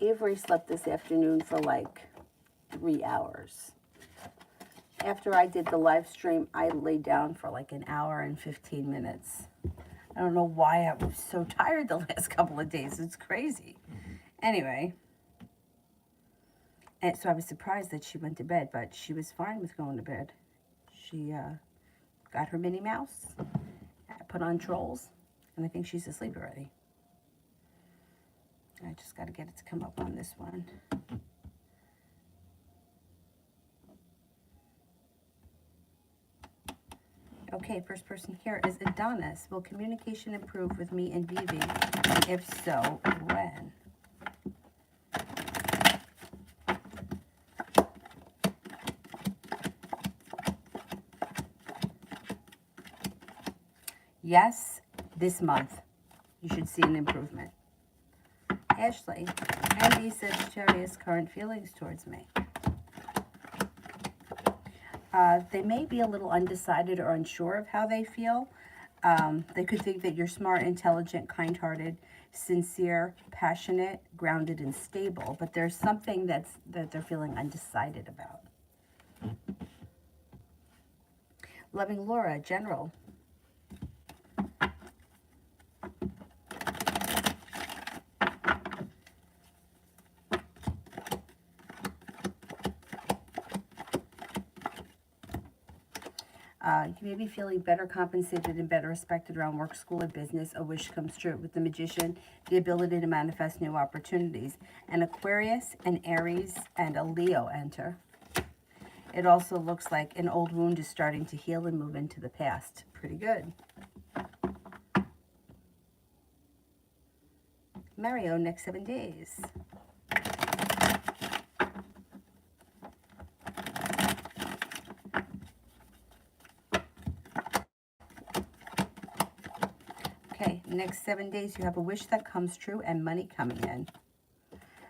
Avery slept this afternoon for like 3 hours. After I did the live stream, I laid down for like an hour and 15 minutes. I don't know why I was so tired the last couple of days. It's crazy. Anyway, and so I was surprised that she went to bed, but she was fine with going to bed. She got her Minnie Mouse, put on Trolls, and I think she's asleep already. I just got to get it to come up on this one. Okay, first person here is Adonis. Will communication improve with me and Vivi? If so, when? Yes, this month. You should see an improvement. Ashley, Andy Sagittarius current feelings towards me. They may be a little undecided or unsure of how they feel. They could think that you're smart, intelligent, kind-hearted, sincere, passionate, grounded, and stable, but there's something that they're feeling undecided about. Loving Laura, general. You may be feeling better compensated and better respected around work, school, or business. A wish comes true. With the Magician, the ability to manifest new opportunities. An Aquarius, an Aries, and a Leo enter. It also looks like an old wound is starting to heal and move into the past. Pretty good. Mario, next 7 days. Next 7 days, you have a wish that comes true and money coming in.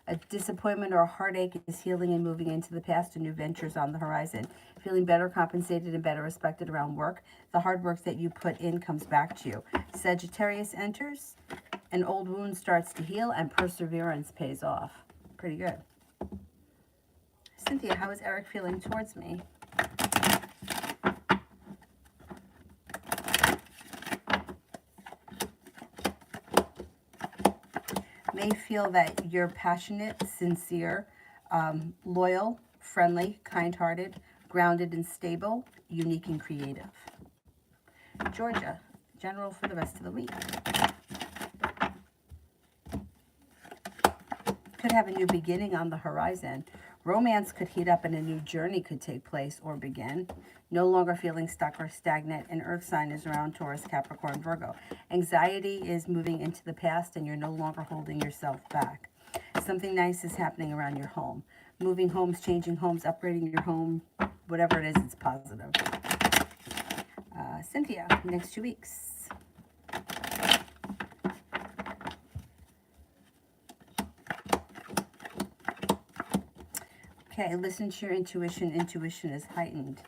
A disappointment or a heartache is healing and moving into the past, and new ventures on the horizon. Feeling better compensated and better respected around work. The hard work that you put in comes back to you. Sagittarius enters, an old wound starts to heal, and perseverance pays off. Pretty good. Cynthia, how is Eric feeling towards me? May feel that you're passionate, sincere, loyal, friendly, kind-hearted, grounded and stable, unique and creative. Georgia, general for the rest of the week. Could have a new beginning on the horizon. Romance could heat up and a new journey could take place or begin. No longer feeling stuck or stagnant. An earth sign is around Taurus, Capricorn, Virgo. Anxiety is moving into the past and you're no longer holding yourself back. Something nice is happening around your home. Moving homes, changing homes, upgrading your home, whatever it is, it's positive. Cynthia, next 2 weeks. Okay, listen to your intuition. Intuition is heightened.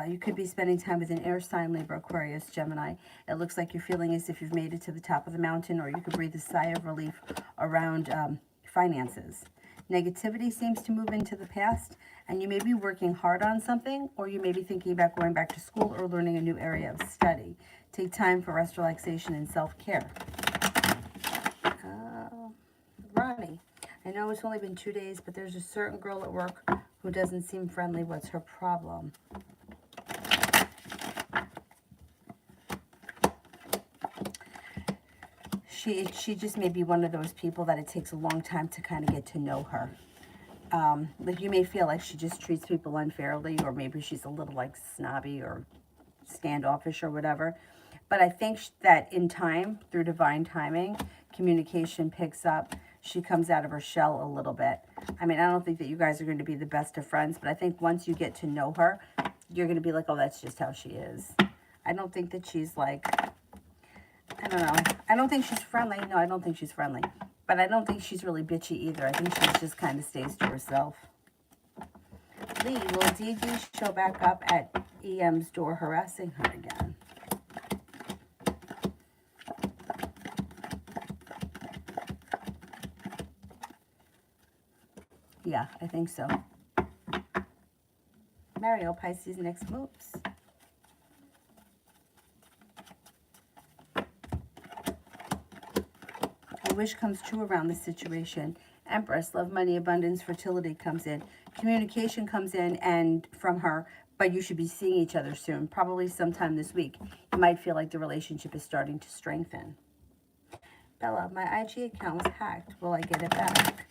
You could be spending time with an air sign, Libra, Aquarius, Gemini. It looks like you're feeling as if you've made it to the top of the mountain, or you could breathe a sigh of relief around finances. Negativity seems to move into the past, and you may be working hard on something, or you may be thinking about going back to school or learning a new area of study. Take time for rest, relaxation, and self-care. Ronnie, I know it's only been 2 days, but there's a certain girl at work who doesn't seem friendly. What's her problem? She just may be one of those people that it takes a long time to kind of get to know her. Like you may feel like she just treats people unfairly, or maybe she's a little like snobby or standoffish or whatever. But I think that in time, through divine timing, communication picks up. She comes out of her shell a little bit. I mean, I don't think that you guys are going to be the best of friends, but I think once you get to know her, you're going to be like, oh, that's just how she is. I don't think that she's like, I don't know. I don't think she's friendly. No, I don't think she's friendly. But I don't think she's really bitchy either. I think she just kind of stays to herself. Lee, will Dee Dee show back up at EM's door harassing her again? Yeah, I think so. Mario, Pisces, next moves. A wish comes true around this situation. Empress, love, money, abundance, fertility comes in. Communication comes in and from her, but you should be seeing each other soon, probably sometime this week. You might feel like the relationship is starting to strengthen. Bella, my IG account was hacked. Will I get it back?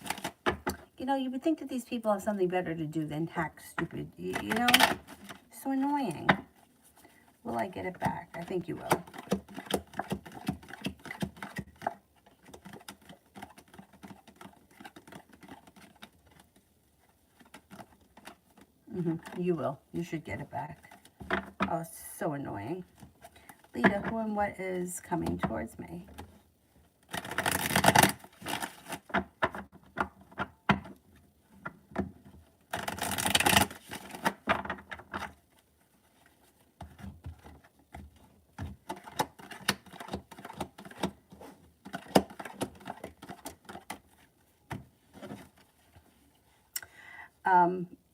You know, you would think that these people have something better to do than hack stupid, you know? So annoying. Will I get it back? I think you will. You will. You should get it back. Oh, so annoying. Lita, who and what is coming towards me?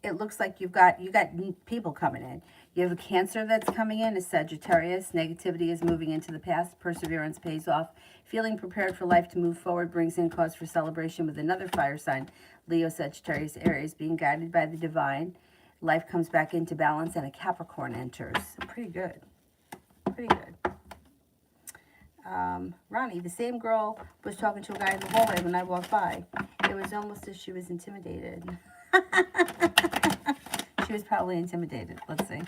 It looks like you got people coming in. You have a Cancer that's coming in, a Sagittarius. Negativity is moving into the past. Perseverance pays off. Feeling prepared for life to move forward brings in cause for celebration with another fire sign. Leo, Sagittarius, Aries, being guided by the divine. Life comes back into balance and a Capricorn enters. Pretty good. Pretty good. Ronnie, the same girl was talking to a guy in the hallway when I walked by. It was almost as she was intimidated. She was probably intimidated. Let's see.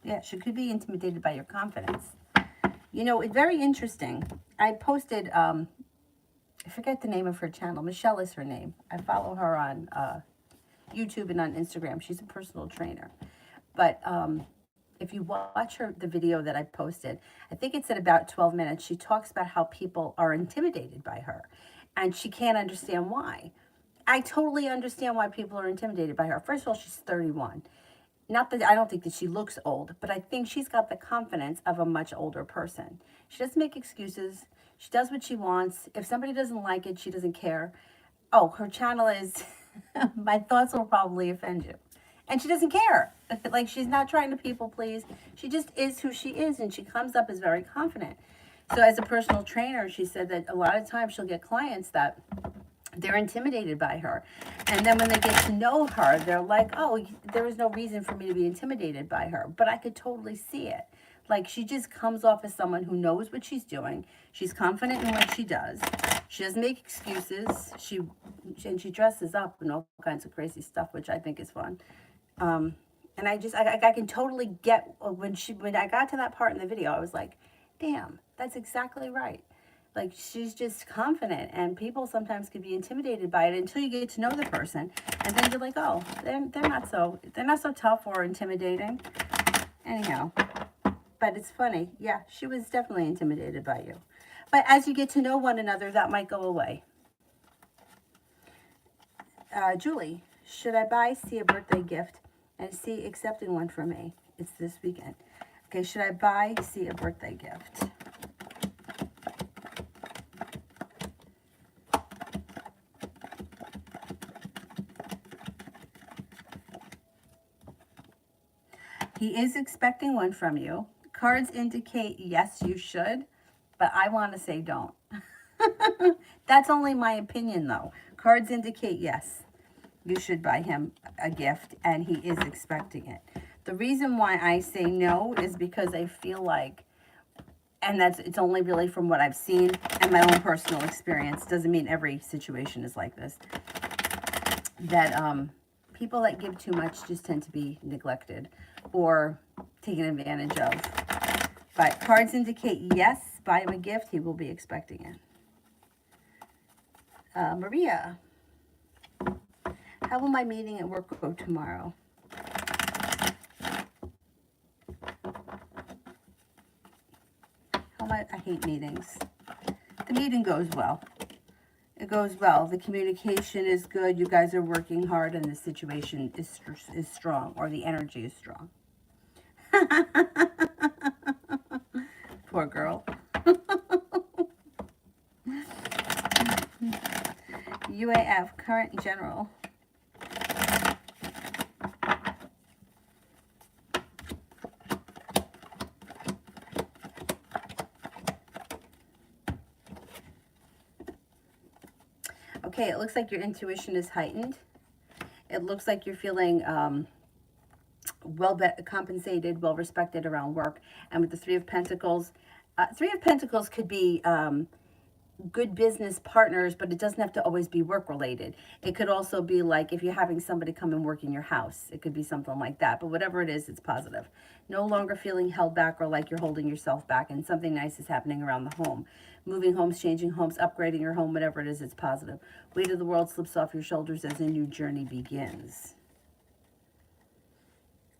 Yeah, she could be intimidated by your confidence. You know, it's very interesting. I posted, I forget the name of her channel. Michelle is her name. I follow her on YouTube and on Instagram. She's a personal trainer. But if you watch the video that I posted, I think it's at about 12 minutes. She talks about how people are intimidated by her. And she can't understand why. I totally understand why people are intimidated by her. First of all, she's 31. Not that I don't think that she looks old, but I think she's got the confidence of a much older person. She doesn't make excuses. She does what she wants. If somebody doesn't like it, she doesn't care. Oh, her channel is, my thoughts will probably offend you. And she doesn't care. Like, she's not trying to people please. She just is who she is, and she comes up as very confident. So as a personal trainer, she said that a lot of times she'll get clients that they're intimidated by her. And then when they get to know her, they're like, oh, there was no reason for me to be intimidated by her. But I could totally see it. Like, she just comes off as someone who knows what she's doing. She's confident in what she does. She doesn't make excuses. And she dresses up in all kinds of crazy stuff, which I think is fun. And I can totally get when I got to that part in the video, I was like, damn, that's exactly right. Like, she's just confident, and people sometimes can be intimidated by it until you get to know the person, and then you're like, oh, they're not so tough or intimidating. Anyhow, but it's funny. Yeah, she was definitely intimidated by you. But as you get to know one another, that might go away. Julie, should I buy C a birthday gift and C accepting one for me? It's this weekend. Okay, should I buy C a birthday gift? He is expecting one from you. Cards indicate yes, you should, but I want to say don't. That's only my opinion, though. Cards indicate yes, you should buy him a gift, and he is expecting it. The reason why I say no is because I feel like, and it's only really from what I've seen and my own personal experience, doesn't mean every situation is like this, that people that give too much just tend to be neglected or taken advantage of. But cards indicate yes, buy him a gift, he will be expecting it. Maria, how will my meeting at work go tomorrow? I hate meetings. The meeting goes well. It goes well. The communication is good. You guys are working hard, and the situation is strong, or the energy is strong. Poor girl. UAF, current and general. Okay, it looks like your intuition is heightened. It looks like you're feeling well compensated, well respected around work. And with the Three of Pentacles could be good business partners, but it doesn't have to always be work related. It could also be like if you're having somebody come and work in your house, it could be something like that. But whatever it is, it's positive. No longer feeling held back or like you're holding yourself back, and something nice is happening around the home. Moving homes, changing homes, upgrading your home, whatever it is, it's positive. Weight of the world slips off your shoulders as a new journey begins.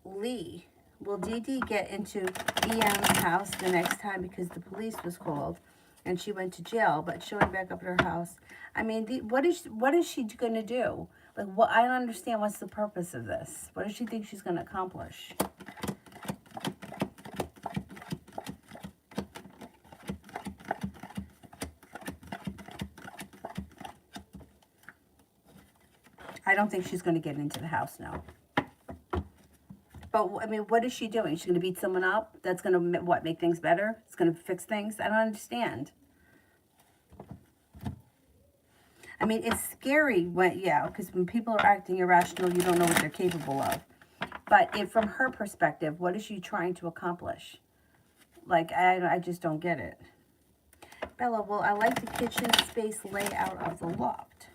Lee, will Dee Dee get into EM's house the next time because the police was called and she went to jail, but showing back up at her house? I mean, what is she going to do? Like, what? I don't understand. What's the purpose of this? What does she think she's going to accomplish? I don't think she's going to get into the house now. But, I mean, what is she doing? She's going to beat someone up? That's going to, what, make things better? It's going to fix things? I don't understand. I mean, it's scary when, yeah, because when people are acting irrational, you don't know what they're capable of. But from her perspective, what is she trying to accomplish? Like, I just don't get it. Bella, well, I like the kitchen space layout of the loft.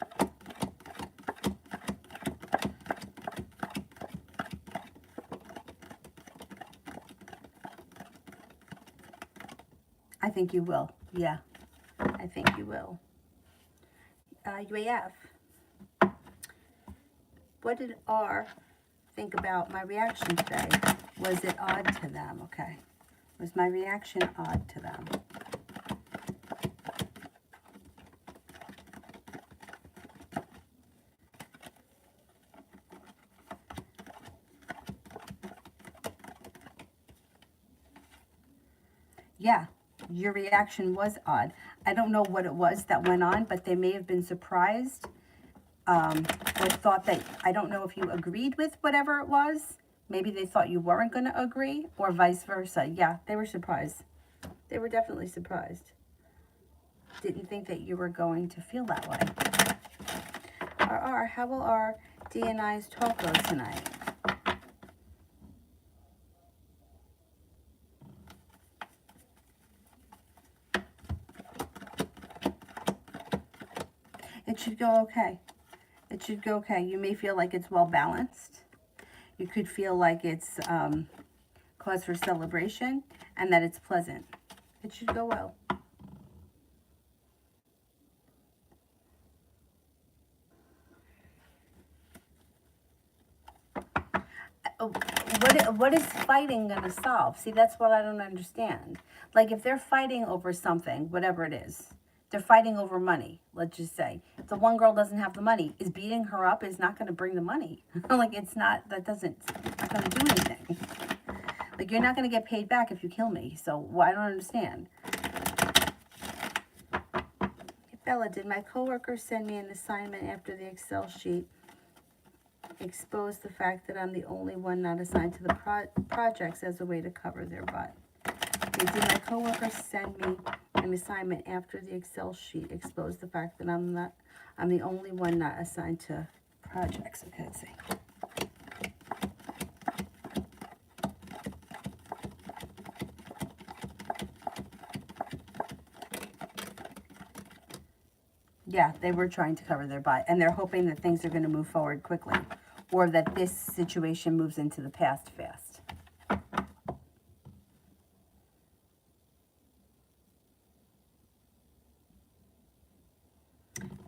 I think you will. Yeah, I think you will. UAF. What did R think about my reaction today? Was it odd to them? Okay. Was my reaction odd to them? Yeah. Your reaction was odd. I don't know what it was that went on, but they may have been surprised or thought that, I don't know if you agreed with whatever it was. Maybe they thought you weren't going to agree or vice versa. Yeah, they were surprised. They were definitely surprised. Didn't think that you were going to feel that way. RR, how will our D&I's talk go tonight? It should go okay. It should go okay. You may feel like it's well balanced. You could feel like it's cause for celebration and that it's pleasant. It should go well. What is fighting going to solve? See, that's what I don't understand. Like, if they're fighting over something, whatever it is, they're fighting over money, let's just say. If the one girl doesn't have the money, is beating her up is not going to bring the money. Like, it's not, not going to do anything. Like, you're not going to get paid back if you kill me. So, well, I don't understand. Bella, did my coworker send me an assignment after the Excel sheet expose the fact that I'm the only one not assigned to the projects as a way to cover their butt? Did my coworker send me an assignment after the Excel sheet exposed the fact that I'm the only one not assigned to projects? Okay, let's see. Yeah, they were trying to cover their butt, and they're hoping that things are going to move forward quickly, or that this situation moves into the past fast.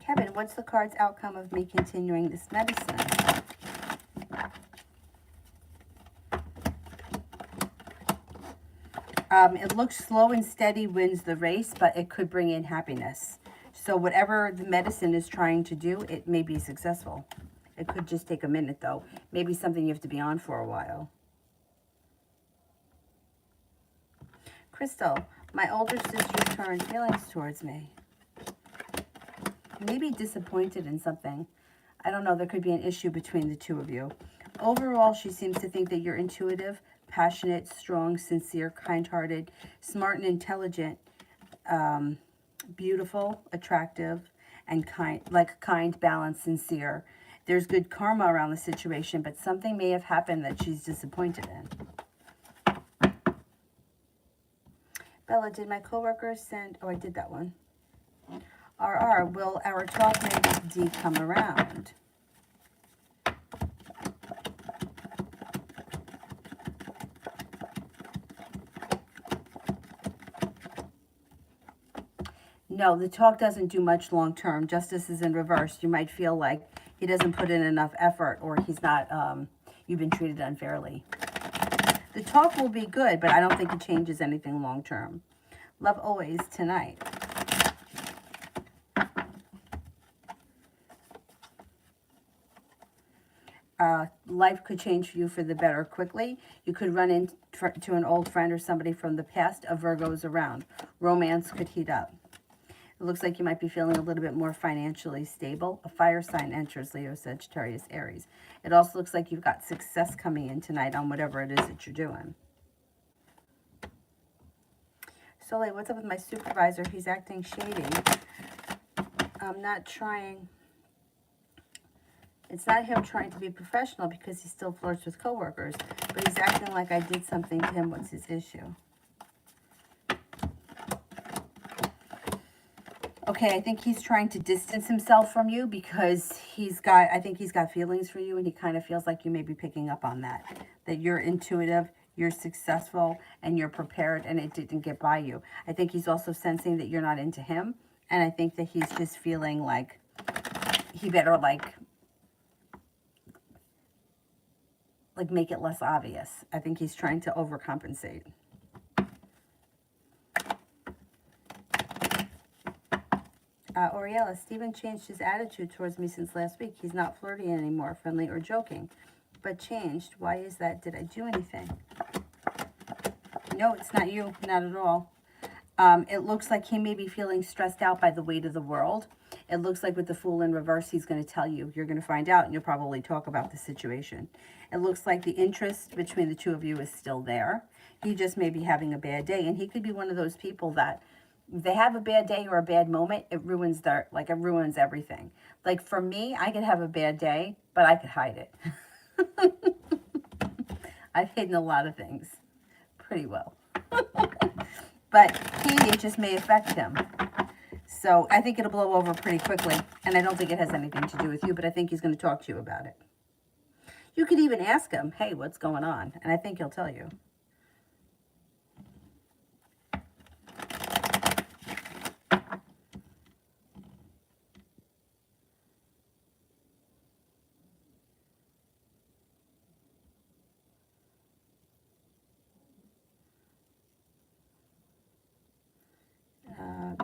Kevin, what's the card's outcome of me continuing this medicine? It looks slow and steady wins the race, but it could bring in happiness. So whatever the medicine is trying to do, it may be successful. It could just take a minute, though. Maybe something you have to be on for a while. Crystal, My older sister's current feelings towards me. Maybe disappointed in something. I don't know. There could be an issue between the two of you. Overall, she seems to think that you're intuitive, passionate, strong, sincere, kind-hearted, smart and intelligent, beautiful, attractive, and kind, balanced, sincere. There's good karma around the situation, but something may have happened that she's disappointed in. Bella, did my coworkers send... Oh, I did that one. RR, will our talk make D come around? No, the talk doesn't do much long term. Justice is in reverse. You might feel like he doesn't put in enough effort, or he's not, you've been treated unfairly. The talk will be good, but I don't think it changes anything long term. Love always tonight. Life could change for you for the better quickly. You could run into an old friend or somebody from the past. A Virgo is around. Romance could heat up. It looks like you might be feeling a little bit more financially stable. A fire sign enters, Leo, Sagittarius, Aries. It also looks like you've got success coming in tonight on whatever it is that you're doing. Soleil, what's up with my supervisor? He's acting shady. I'm not trying... It's not him trying to be professional because he still flirts with coworkers, but he's acting like I did something to him. What's his issue? Okay, I think he's trying to distance himself from you because I think he's got feelings for you, and he kind of feels like you may be picking up on that. That you're intuitive, you're successful, and you're prepared, and it didn't get by you. I think he's also sensing that you're not into him, and I think that he's just feeling like he better like make it less obvious. I think he's trying to overcompensate. Oriella, Stephen changed his attitude towards me since last week. He's not flirty anymore, friendly or joking, but changed. Why is that? Did I do anything? No, it's not you. Not at all. It looks like he may be feeling stressed out by the weight of the world. It looks like with the Fool in reverse, he's going to tell you. You're going to find out, and you'll probably talk about the situation. It looks like the interest between the two of you is still there. He just may be having a bad day, and he could be one of those people that if they have a bad day or a bad moment, it ruins it ruins everything. Like for me, I could have a bad day, but I could hide it. I've hidden a lot of things pretty well. But it just may affect him. So I think it'll blow over pretty quickly. And I don't think it has anything to do with you, but I think he's going to talk to you about it. You could even ask him, hey, what's going on? And I think he'll tell you.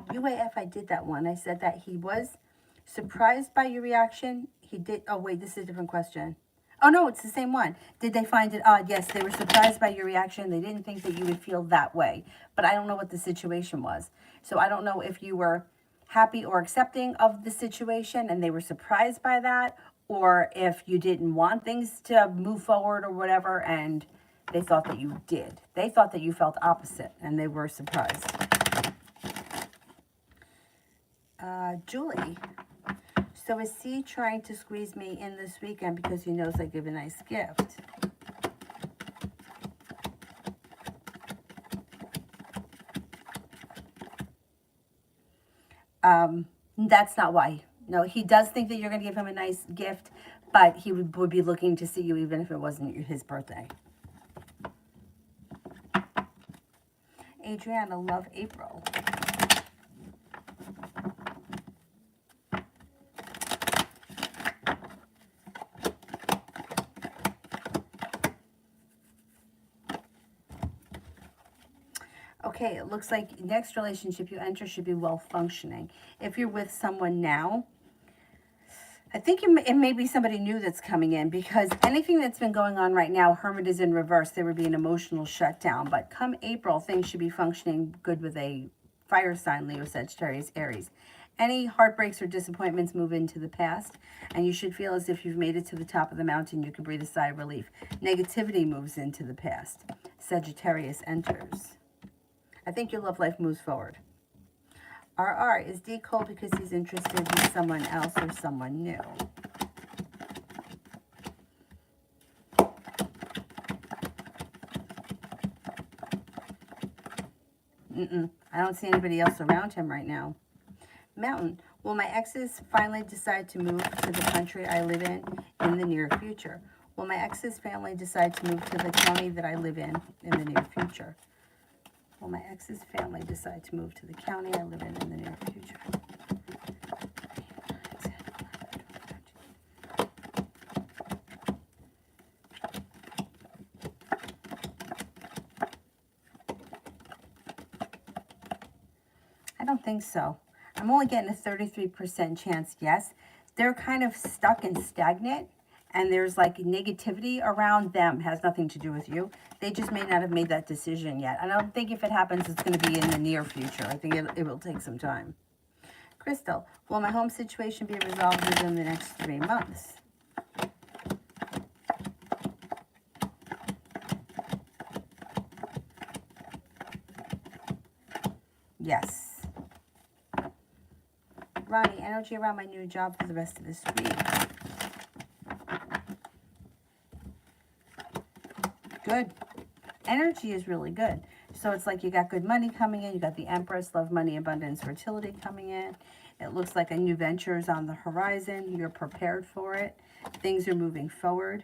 UAF, I did that one. I said that he was surprised by your reaction. He did. Oh, wait, this is a different question. Oh, no, it's the same one. Did they find it odd? Yes, they were surprised by your reaction. They didn't think that you would feel that way. But I don't know what the situation was. So I don't know if you were happy or accepting of the situation and they were surprised by that, or if you didn't want things to move forward or whatever and they thought that you did. They thought that you felt opposite and they were surprised. Julie, so is he trying to squeeze me in this weekend because he knows I give a nice gift? That's not why. No, he does think that you're going to give him a nice gift, but he would be looking to see you even if it wasn't his birthday. Adriana, love April. Okay, it looks like next relationship you enter should be well functioning. If you're with someone now, I think it may be somebody new that's coming in, because anything that's been going on right now, Hermit is in reverse. There would be an emotional shutdown. But come April, things should be functioning good with a fire sign, Leo, Sagittarius, Aries. Any heartbreaks or disappointments move into the past, and you should feel as if you've made it to the top of the mountain. You can breathe a sigh of relief. Negativity moves into the past. Sagittarius enters. I think your love life moves forward. RR is D cold because he's interested in someone else or someone new. I don't see anybody else around him right now. Mountain. Will my exes finally decide to move to the country I live in the near future? Will my ex's family decide to move to the county that I live in the near future? Will my ex's family decide to move to the county I live in the near future? I don't think so. I'm only getting a 33% chance yes. They're kind of stuck and stagnant, and there's like negativity around them. Has nothing to do with you. They just may not have made that decision yet. I don't think if it happens, it's going to be in the near future. I think it will take some time. Crystal, will my home situation be resolved within the next 3 months? Yes. Ronnie, energy around my new job for the rest of this week. Good. Energy is really good. So it's like you got good money coming in. You got the Empress, love, money, abundance, fertility coming in. It looks like a new venture is on the horizon. You're prepared for it. Things are moving forward.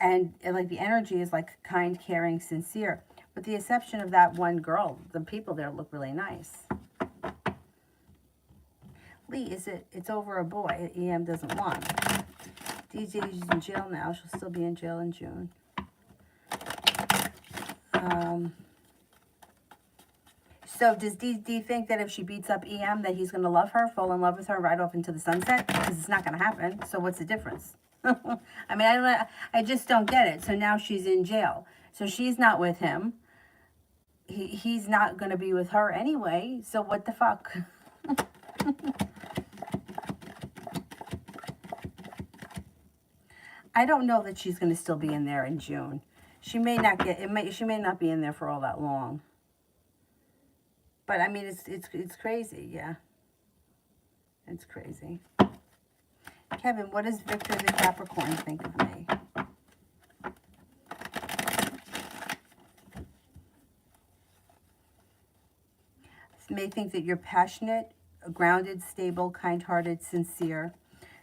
And like the energy is like kind, caring, sincere. With the exception of that one girl, the people there look really nice. Lee, it's over a boy. EM doesn't want. DJ's in jail now. She'll still be in jail in June. So does D think that if she beats up EM that he's going to love her, fall in love with her, ride off into the sunset? Because it's not going to happen. So what's the difference? I mean, I just don't get it. So now she's in jail. So she's not with him. He's not going to be with her anyway. So what the fuck? I don't know that she's going to still be in there in June. She may not get it. She may not be in there for all that long. But I mean, it's crazy, yeah. It's crazy. Kevin, what does Victor the Capricorn think of me? May think that you're passionate, grounded, stable, kind-hearted, sincere,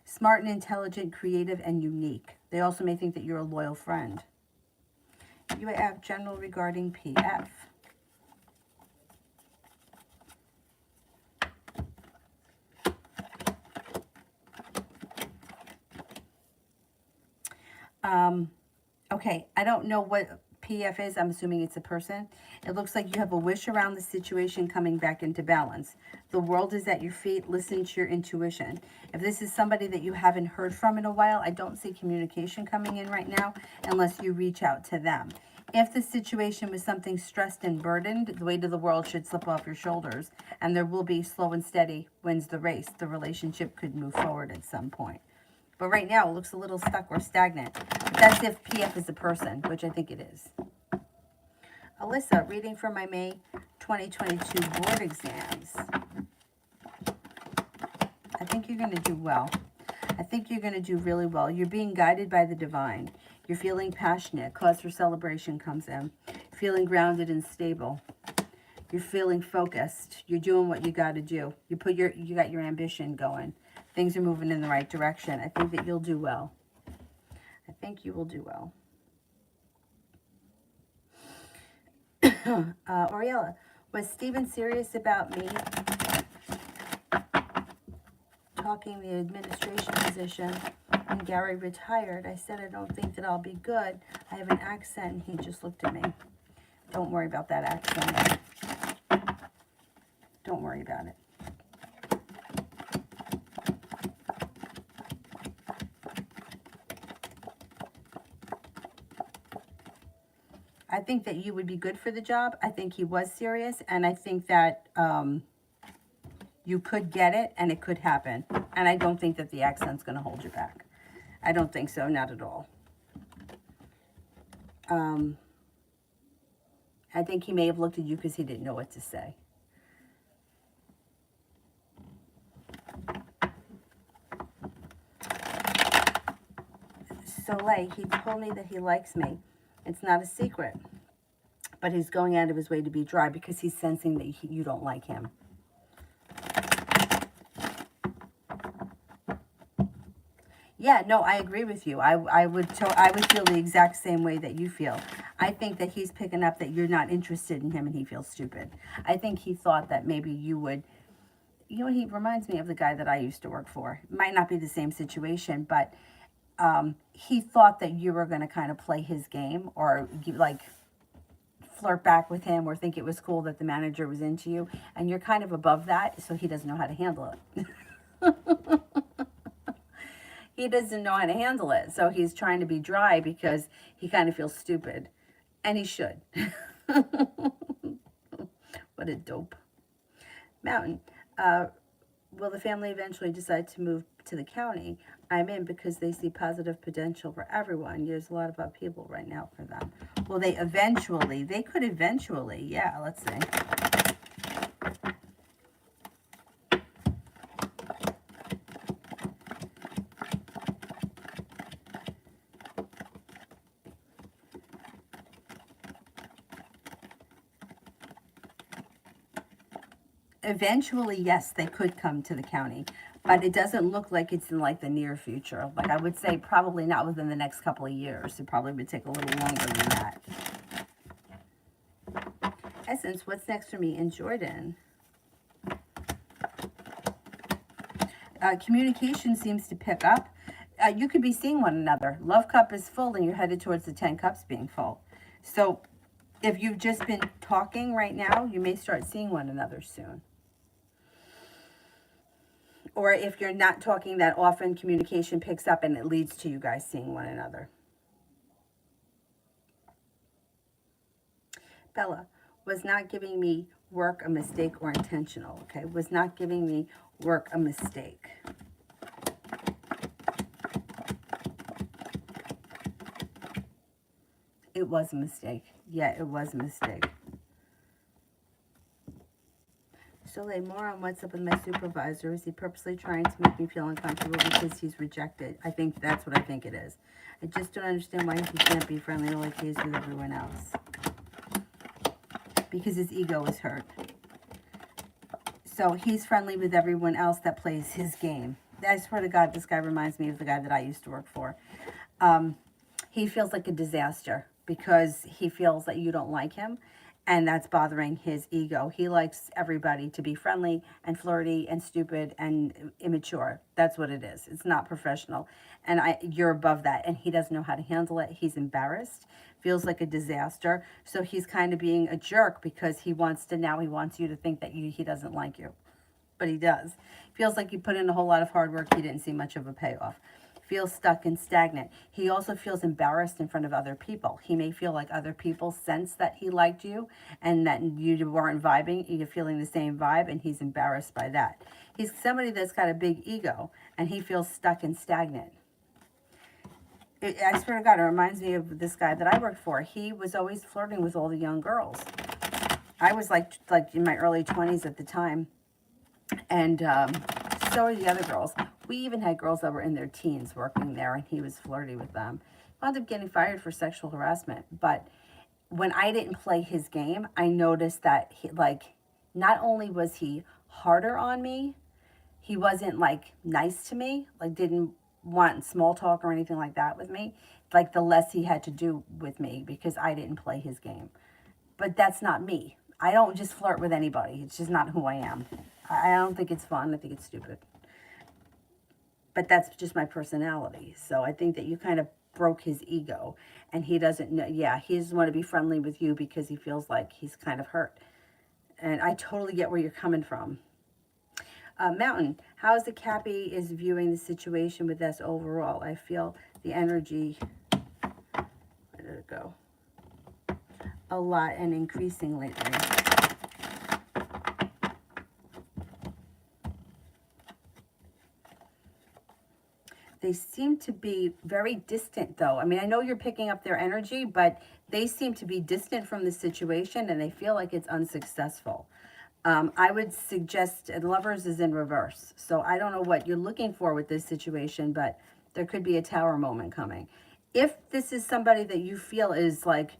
smart and intelligent, creative, and unique. They also may think that you're a loyal friend. UAF general regarding PF. Okay, I don't know what PF is. I'm assuming it's a person. It looks like you have a wish around the situation coming back into balance. The world is at your feet. Listen to your intuition. If this is somebody that you haven't heard from in a while, I don't see communication coming in right now unless you reach out to them. If the situation was something stressed and burdened, the weight of the world should slip off your shoulders, and there will be slow and steady wins the race. The relationship could move forward at some point. But right now, it looks a little stuck or stagnant. But that's if PF is a person, which I think it is. Alyssa, reading for my May 2022 board exams. I think you're going to do well. I think you're going to do really well. You're being guided by the divine. You're feeling passionate. Cause for celebration comes in. Feeling grounded and stable. You're feeling focused. You're doing what you got to do. You got your ambition going. Things are moving in the right direction. I think that you'll do well. I think you will do well. Oriella, was Steven serious about me talking the administration position when Gary retired? I said I don't think that I'll be good. I have an accent, and he just looked at me. Don't worry about that accent. Don't worry about it. think that you would be good for the job. I think he was serious, and I think that you could get it, and it could happen. And I don't think that the accent's going to hold you back. I don't think so, not at all. I think he may have looked at you because he didn't know what to say. Soleil, he told me that he likes me. It's not a secret. But he's going out of his way to be dry because he's sensing that you don't like him. Yeah, no, I agree with you. I would feel the exact same way that you feel. I think that he's picking up that you're not interested in him and he feels stupid. I think he thought that maybe you would, you know, he reminds me of the guy that I used to work for. Might not be the same situation, but he thought that you were going to kind of play his game or like flirt back with him or think it was cool that the manager was into you. And you're kind of above that, so he doesn't know how to handle it. He doesn't know how to handle it. So he's trying to be dry because he kind of feels stupid. And he should. What a dope. Mountain. Will the family eventually decide to move to the county? I'm in because they see positive potential for everyone. There's a lot of upheaval right now for them. Well, they could eventually, yeah, let's see. Eventually, yes, they could come to the county, but it doesn't look like it's in like the near future. Like I would say probably not within the next couple of years. It probably would take a little longer than that. Essence, what's next for me in Jordan? Communication seems to pick up. You could be seeing one another. Love cup is full and you're headed towards the 10 cups being full. So if you've just been talking right now, you may start seeing one another soon. Or if you're not talking that often, communication picks up and it leads to you guys seeing one another. Bella, was not giving me work a mistake or intentional, okay? Was not giving me work a mistake. It was a mistake. Yeah, it was a mistake. Soleil, more on what's up with my supervisor. Is he purposely trying to make me feel uncomfortable because he's rejected? I think that's what I think it is. I just don't understand why he can't be friendly like he is with everyone else. Because his ego is hurt. So he's friendly with everyone else that plays his game. I swear to God, this guy reminds me of the guy that I used to work for. He feels like a disaster because he feels that you don't like him. And that's bothering his ego. He likes everybody to be friendly and flirty and stupid and immature. That's what it is. It's not professional. And you're above that. And he doesn't know how to handle it. He's embarrassed. Feels like a disaster. So he's kind of being a jerk because he wants you to think that he doesn't like you. But he does. Feels like you put in a whole lot of hard work. He didn't see much of a payoff. Feels stuck and stagnant. He also feels embarrassed in front of other people. He may feel like other people sense that he liked you and that you weren't vibing. You're feeling the same vibe, and he's embarrassed by that. He's somebody that's got a big ego, and he feels stuck and stagnant. I swear to God, it reminds me of this guy that I worked for. He was always flirting with all the young girls. I was like in my early 20s at the time, and so are the other girls. We even had girls that were in their teens working there, and he was flirty with them. He wound up getting fired for sexual harassment. But when I didn't play his game, I noticed that not only was he harder on me, he wasn't nice to me, didn't want small talk or anything like that with me. The less he had to do with me because I didn't play his game. But that's not me. I don't just flirt with anybody. It's just not who I am. I don't think it's fun. I think it's stupid. But that's just my personality. So I think that you kind of broke his ego. And he doesn't know. Yeah, he doesn't want to be friendly with you because he feels like he's kind of hurt. And I totally get where you're coming from. Mountain, how is the Cappy is viewing the situation with us overall? I feel the energy. Where did it go? a lot and increasing lately. They seem to be very distant, though. I mean, I know you're picking up their energy, but they seem to be distant from the situation, and they feel like it's unsuccessful. I would suggest Lovers is in reverse. So I don't know what you're looking for with this situation, but there could be a Tower moment coming. If this is somebody that you feel is like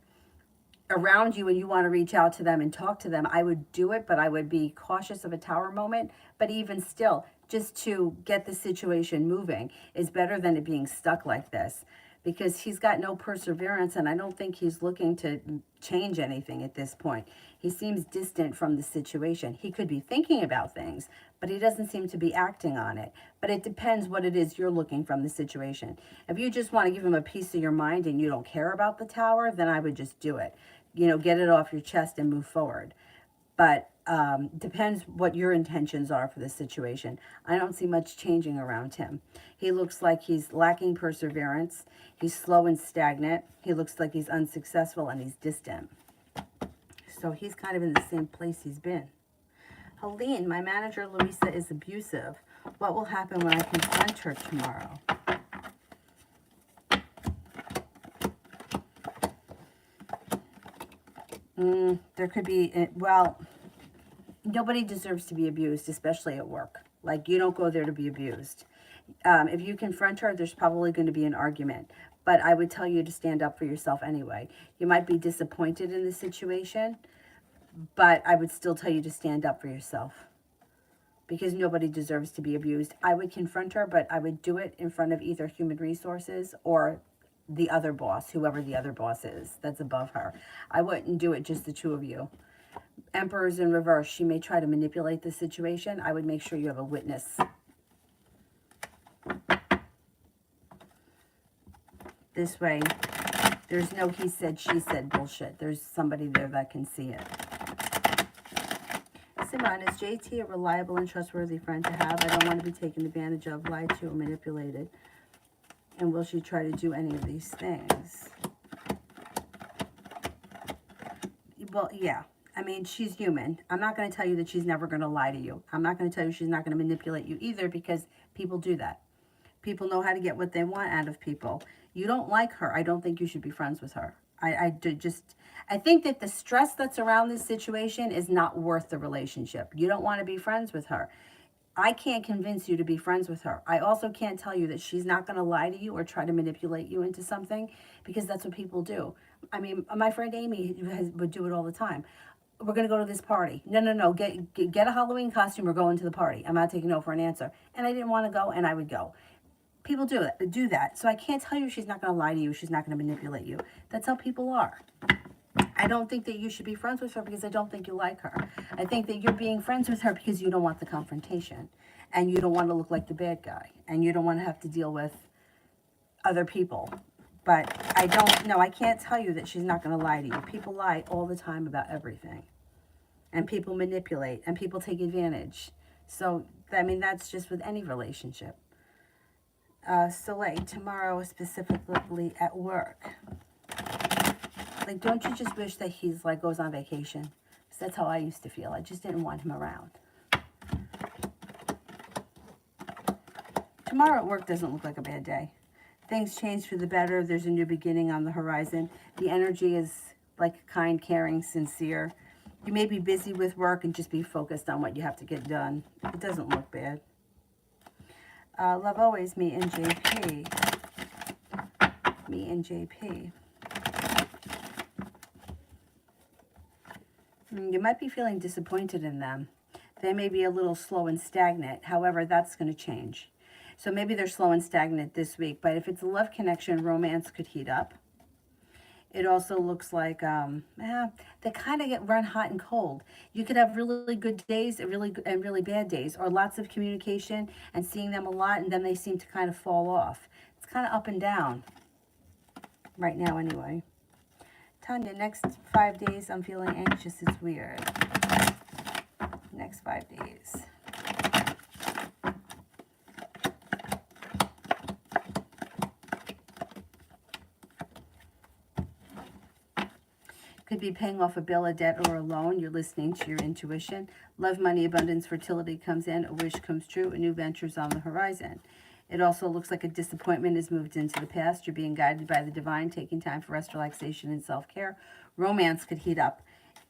around you and you want to reach out to them and talk to them, I would do it, but I would be cautious of a Tower moment. But even still, just to get the situation moving is better than it being stuck like this, because he's got no perseverance, and I don't think he's looking to change anything at this point. He seems distant from the situation. He could be thinking about things, but he doesn't seem to be acting on it. But it depends what it is you're looking from the situation. If you just want to give him a piece of your mind and you don't care about the Tower, then I would just do it. You know, get it off your chest and move forward. But depends what your intentions are for this situation. I don't see much changing around him. He looks like he's lacking perseverance. He's slow and stagnant. He looks like he's unsuccessful and he's distant. So he's kind of in the same place he's been. Helene, my manager Louisa is abusive. What will happen when I confront her tomorrow? There could be, well, nobody deserves to be abused, especially at work. Like, you don't go there to be abused. If you confront her, there's probably going to be an argument. But I would tell you to stand up for yourself anyway. You might be disappointed in the situation, but I would still tell you to stand up for yourself, because nobody deserves to be abused. I would confront her, but I would do it in front of either Human Resources or the other boss, whoever the other boss is that's above her. I wouldn't do it just the two of you. Emperor's in reverse. She may try to manipulate the situation. I would make sure you have a witness. This way, there's no he said, she said bullshit. There's somebody there that can see it. Simon, is JT a reliable and trustworthy friend to have? I don't want to be taken advantage of, lied to, or manipulated. And will she try to do any of these things? Well, yeah. I mean, she's human. I'm not going to tell you that she's never going to lie to you. I'm not going to tell you she's not going to manipulate you either, because people do that. People know how to get what they want out of people. You don't like her. I don't think you should be friends with her. I think that the stress that's around this situation is not worth the relationship. You don't want to be friends with her. I can't convince you to be friends with her. I also can't tell you that she's not going to lie to you or try to manipulate you into something, because that's what people do. I mean, my friend Amy would do it all the time. We're going to go to this party. No. Get a Halloween costume or go into the party. I'm not taking no for an answer. And I didn't want to go, and I would go. People do that. So I can't tell you she's not going to lie to you. She's not going to manipulate you. That's how people are. I don't think that you should be friends with her because I don't think you like her. I think that you're being friends with her because you don't want the confrontation, and you don't want to look like the bad guy, and you don't want to have to deal with other people. But I don't know. I can't tell you that she's not going to lie to you. People lie all the time about everything, and people manipulate, and people take advantage. So, I mean, that's just with any relationship. Soleil, tomorrow specifically at work. Like, don't you just wish that he's, like, goes on vacation? Because that's how I used to feel. I just didn't want him around. Tomorrow at work doesn't look like a bad day. Things change for the better. There's a new beginning on the horizon. The energy is, like, kind, caring, sincere. You may be busy with work and just be focused on what you have to get done. It doesn't look bad. Love always, me and JP. Me and JP. You might be feeling disappointed in them. They may be a little slow and stagnant. However, that's going to change. So maybe they're slow and stagnant this week. But if it's a love connection, romance could heat up. It also looks like they kind of run hot and cold. You could have really good days and really bad days, or lots of communication and seeing them a lot, and then they seem to kind of fall off. It's kind of up and down right now anyway. Tanya, next 5 days I'm feeling anxious. It's weird. Next 5 days. Could be paying off a bill, a debt, or a loan. You're listening to your intuition. Love, money, abundance, fertility comes in. A wish comes true. A new venture's on the horizon. It also looks like a disappointment is moved into the past. You're being guided by the divine, taking time for rest, relaxation, and self-care. Romance could heat up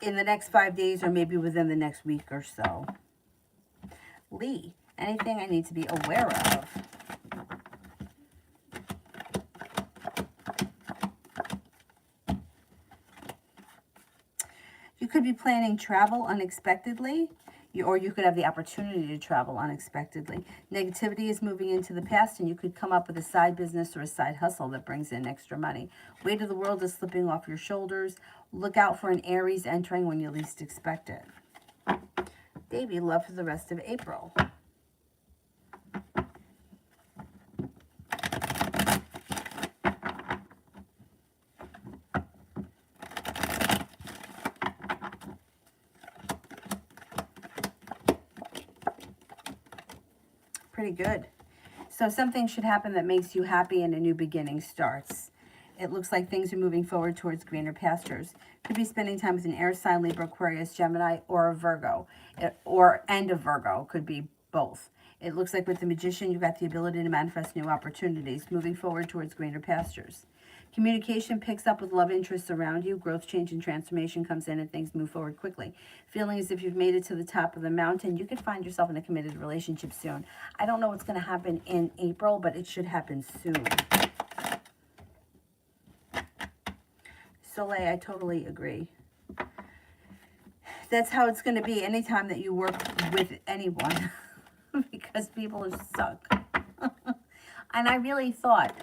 in the next 5 days or maybe within the next week or so. Lee, anything I need to be aware of? You could be planning travel unexpectedly, or you could have the opportunity to travel unexpectedly. Negativity is moving into the past, and you could come up with a side business or a side hustle that brings in extra money. Weight of the world is slipping off your shoulders. Look out for an Aries entering when you least expect it. Baby, love for the rest of April. Pretty good. So something should happen that makes you happy and a new beginning starts. It looks like things are moving forward towards greener pastures. Could be spending time with an air sign, Libra, Aquarius, Gemini, or a Virgo. And a Virgo. Could be both. It looks like with the Magician, you've got the ability to manifest new opportunities, moving forward towards greener pastures. Communication picks up with love interests around you. Growth, change, and transformation comes in and things move forward quickly. Feeling as if you've made it to the top of the mountain. You could find yourself in a committed relationship soon. I don't know what's going to happen in April, but it should happen soon. Soleil, I totally agree. That's how it's going to be anytime that you work with anyone. Because people suck. And I really thought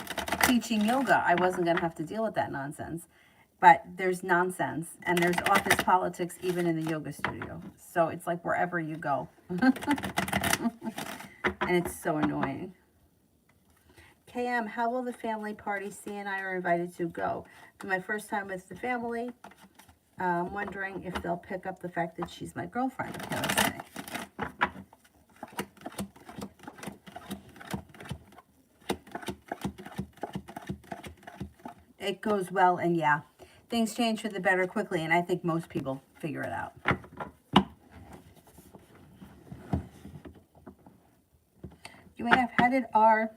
teaching yoga, I wasn't going to have to deal with that nonsense. But there's nonsense. And there's office politics even in the yoga studio. So it's like wherever you go. And it's so annoying. KM, how will the family party C and I are invited to go? For my first time with the family, I'm wondering if they'll pick up the fact that she's my girlfriend. Okay, let's see. It goes well, and yeah, things change for the better quickly, and I think most people figure it out. You may have, how did R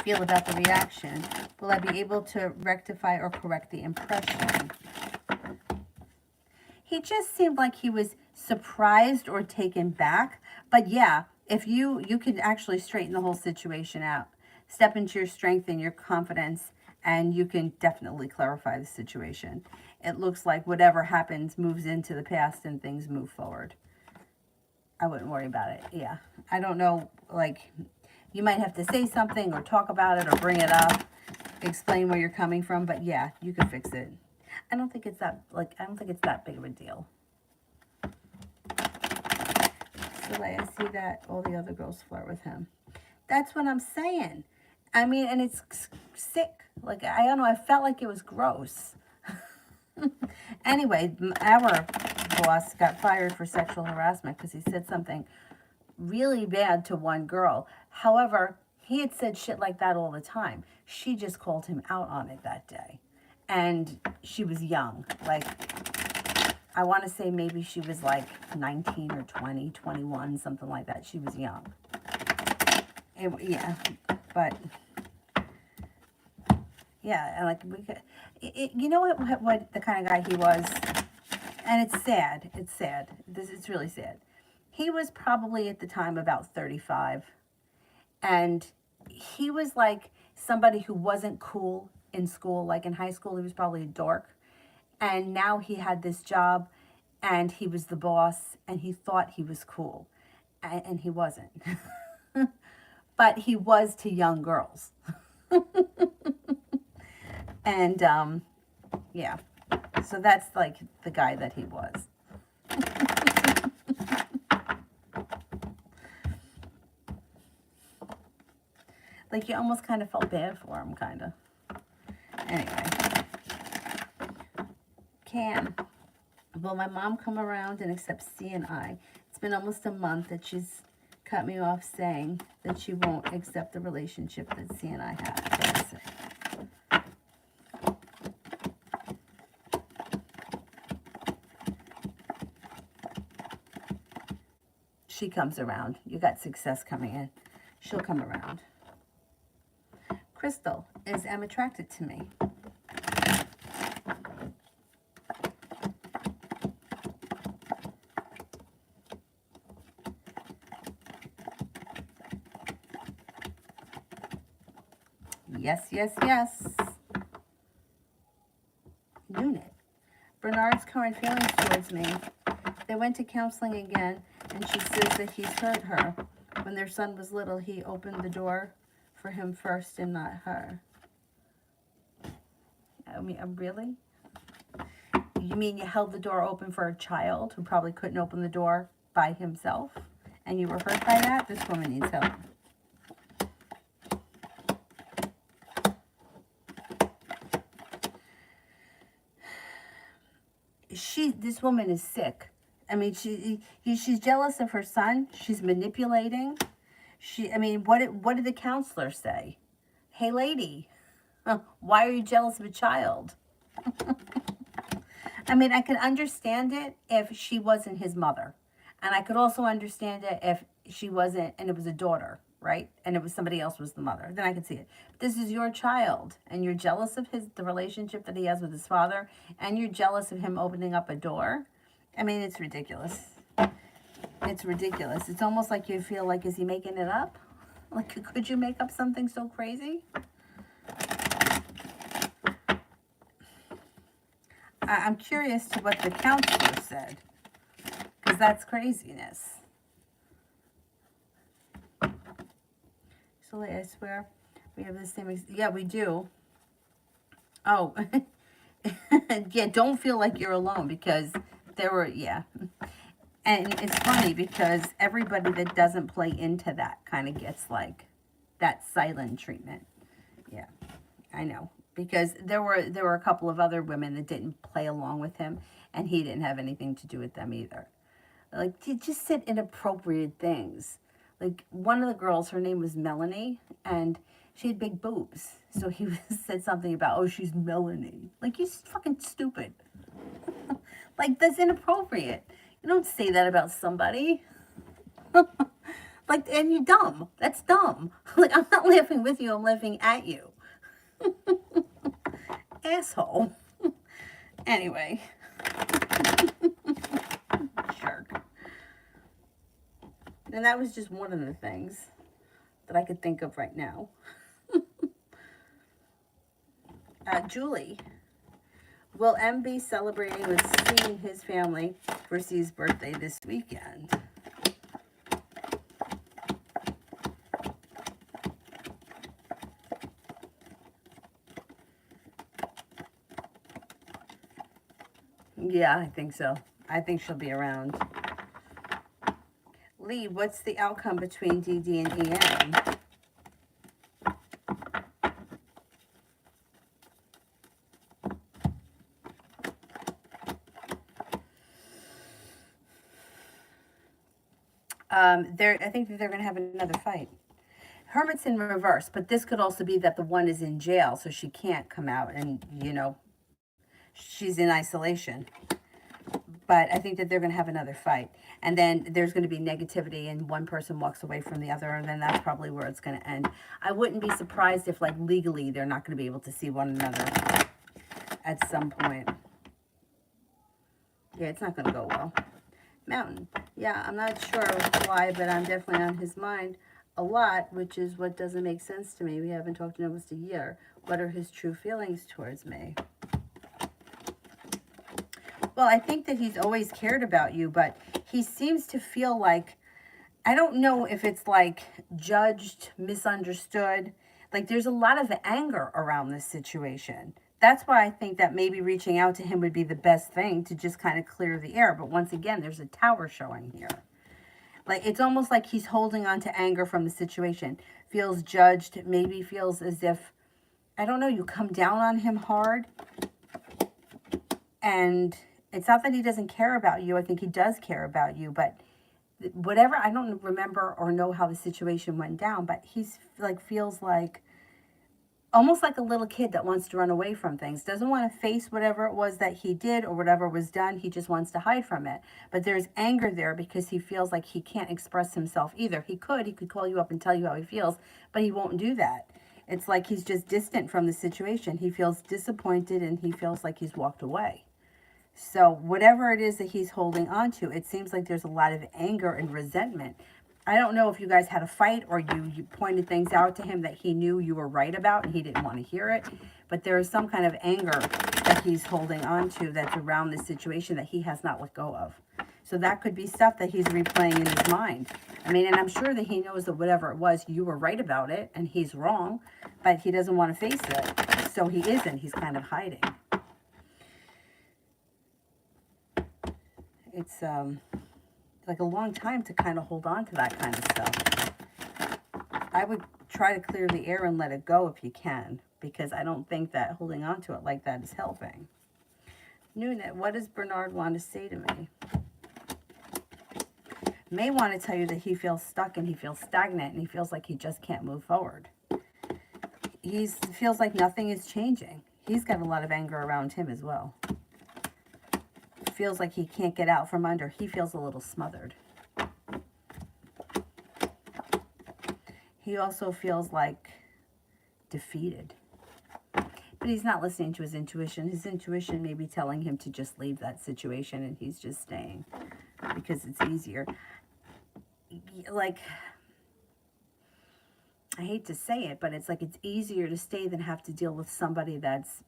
feel about the reaction? Will I be able to rectify or correct the impression? He just seemed like he was surprised or taken back. But yeah, if you can actually straighten the whole situation out. Step into your strength and your confidence, and you can definitely clarify the situation. It looks like whatever happens moves into the past and things move forward. I wouldn't worry about it. Yeah. I don't know, like, you might have to say something or talk about it or bring it up, explain where you're coming from, but yeah, you can fix it. I don't think it's that big of a deal. So like, I see that all the other girls flirt with him. That's what I'm saying. I mean, and it's sick. Like, I don't know, I felt like it was gross. Anyway, our boss got fired for sexual harassment because he said something really bad to one girl. However, he had said shit like that all the time. She just called him out on it that day. And she was young. Like, I want to say maybe she was like 19 or 20, 21, something like that. She was young. Yeah, but yeah, and like we could, you know what the kind of guy he was, and it's sad. It's sad. It's really sad. He was probably at the time about 35, and he was like somebody who wasn't cool in school. Like in high school, he was probably a dork, and now he had this job, and he was the boss, and he thought he was cool, and he wasn't. But he was to young girls. And, yeah. So that's, like, the guy that he was. Like, you almost kind of felt bad for him, kind of. Anyway. Cam. Will my mom come around and accept C and I? It's been almost a month that she's cut me off saying that she won't accept the relationship that C and I have. She comes around. You got success coming in. She'll come around. Crystal, is M attracted to me? Yes, yes, yes. Unit. Bernard's current feelings towards me. They went to counseling again, and she says that he's hurt her. When their son was little, he opened the door for him first and not her. I mean, really? You mean you held the door open for a child who probably couldn't open the door by himself? And you were hurt by that? This woman needs help. This woman is sick. I mean, she's jealous of her son. She's manipulating. I mean, what did the counselor say? Hey, lady, why are you jealous of a child? I mean, I could understand it if she wasn't his mother. And I could also understand it if she wasn't, and it was a daughter, right? And it was somebody else was the mother. Then I could see it. But this is your child, and you're jealous of the relationship that he has with his father, and you're jealous of him opening up a door. I mean, it's ridiculous. It's ridiculous. It's almost like you feel like, is he making it up? Like, could you make up something so crazy? I'm curious to what the counselor said, because that's craziness. So I swear we have the same. Yeah, we do. Oh, yeah. Don't feel like you're alone, because there were, yeah. And it's funny because everybody that doesn't play into that kind of gets like that silent treatment. Yeah, I know. Because there were a couple of other women that didn't play along with him, and he didn't have anything to do with them either. Like, he just said inappropriate things. Like, one of the girls, her name was Melanie, and she had big boobs. So he said something about, oh, she's Melanie. Like, you're fucking stupid. Like, that's inappropriate. You don't say that about somebody. Like, and you're dumb. That's dumb. Like, I'm not laughing with you, I'm laughing at you. Asshole. Anyway. Jerk. And that was just one of the things that I could think of right now. Julie. Will M be celebrating with seeing his family for C's birthday this weekend? Yeah, I think so. I think she'll be around. Lee, what's the outcome between DD and EM? I think that they're going to have another fight. Hermit's in reverse, but this could also be that the one is in jail, so she can't come out and, she's in isolation. But I think that they're going to have another fight. And then there's going to be negativity and one person walks away from the other, and then that's probably where it's going to end. I wouldn't be surprised if, like, legally they're not going to be able to see one another at some point. Yeah, it's not going to go well. Mountain. Yeah, I'm not sure why, but I'm definitely on his mind a lot, which is what doesn't make sense to me. We haven't talked in almost a year. What are his true feelings towards me? Well, I think that he's always cared about you, but he seems to feel like, I don't know if it's like judged, misunderstood. Like, there's a lot of anger around this situation. That's why I think that maybe reaching out to him would be the best thing to just kind of clear the air. But once again, there's a tower showing here. Like, it's almost like he's holding on to anger from the situation. Feels judged, maybe feels as if, I don't know, you come down on him hard. And it's not that he doesn't care about you. I think he does care about you. But whatever, I don't remember or know how the situation went down. But he's like, feels like almost like a little kid that wants to run away from things, doesn't want to face whatever it was that he did or whatever was done. He just wants to hide from it. But there's anger there because he feels like he can't express himself either. He could call you up and tell you how he feels, but he won't do that. It's like he's just distant from the situation. He feels disappointed and he feels like he's walked away. So whatever it is that he's holding on to, it seems like there's a lot of anger and resentment. I don't know if you guys had a fight or you pointed things out to him that he knew you were right about and he didn't want to hear it. But there is some kind of anger that he's holding on to that's around this situation that he has not let go of. So that could be stuff that he's replaying in his mind. I mean, and I'm sure that he knows that whatever it was, you were right about it and he's wrong, but he doesn't want to face it. So he isn't. He's kind of hiding. It's like a long time to kind of hold on to that kind of stuff. I would try to clear the air and let it go if you can, because I don't think that holding on to it like that is helping. Noonet, what does Bernard want to say to me? May want to tell you that he feels stuck and he feels stagnant and he feels like he just can't move forward. He feels like nothing is changing. He's got a lot of anger around him as well. Feels like he can't get out from under. He feels a little smothered. He also feels like defeated. But he's not listening to his intuition. His intuition may be telling him to just leave that situation and he's just staying because it's easier. Like, I hate to say it, but it's like it's easier to stay than have to deal with somebody that's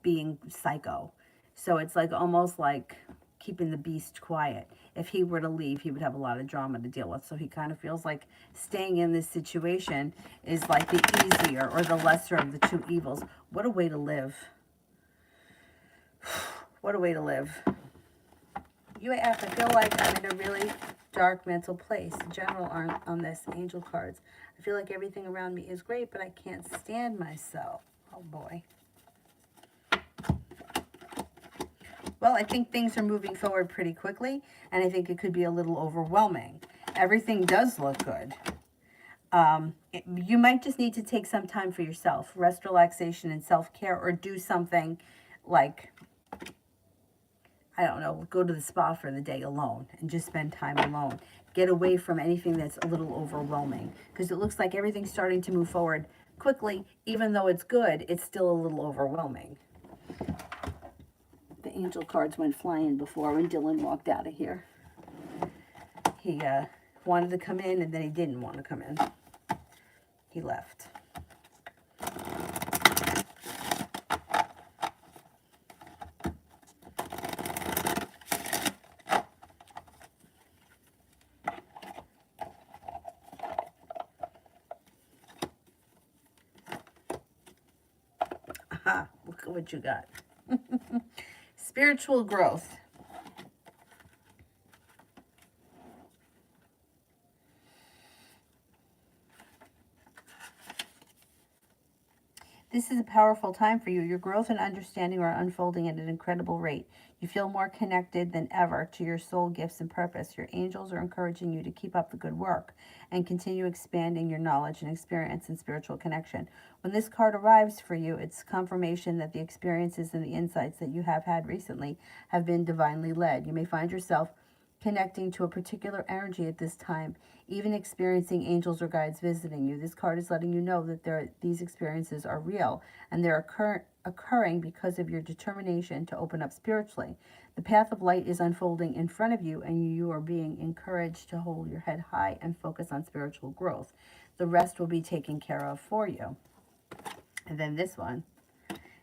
being psycho. So it's like almost like keeping the beast quiet. If he were to leave, he would have a lot of drama to deal with. So he kind of feels like staying in this situation is like the easier or the lesser of the two evils. What a way to live. What a way to live. UAF, I feel like I'm in a really dark mental place. General on this angel cards. I feel like everything around me is great, but I can't stand myself. Oh boy. Well, I think things are moving forward pretty quickly, and I think it could be a little overwhelming. Everything does look good. You might just need to take some time for yourself, rest, relaxation, and self-care, or do something like, I don't know, go to the spa for the day alone and just spend time alone. Get away from anything that's a little overwhelming, because it looks like everything's starting to move forward quickly. Even though it's good, it's still a little overwhelming. The angel cards went flying before when Dylan walked out of here. He wanted to come in and then he didn't want to come in. He left. Aha, look at what you got. Spiritual growth. This is a powerful time for you. Your growth and understanding are unfolding at an incredible rate. You feel more connected than ever to your soul gifts and purpose. Your angels are encouraging you to keep up the good work and continue expanding your knowledge and experience in spiritual connection. When this card arrives for you, it's confirmation that the experiences and the insights that you have had recently have been divinely led. You may find yourself connecting to a particular energy at this time, even experiencing angels or guides visiting you. This card is letting you know that these experiences are real and they're occurring because of your determination to open up spiritually. The path of light is unfolding in front of you, and you are being encouraged to hold your head high and focus on spiritual growth. The rest will be taken care of for you. And then this one,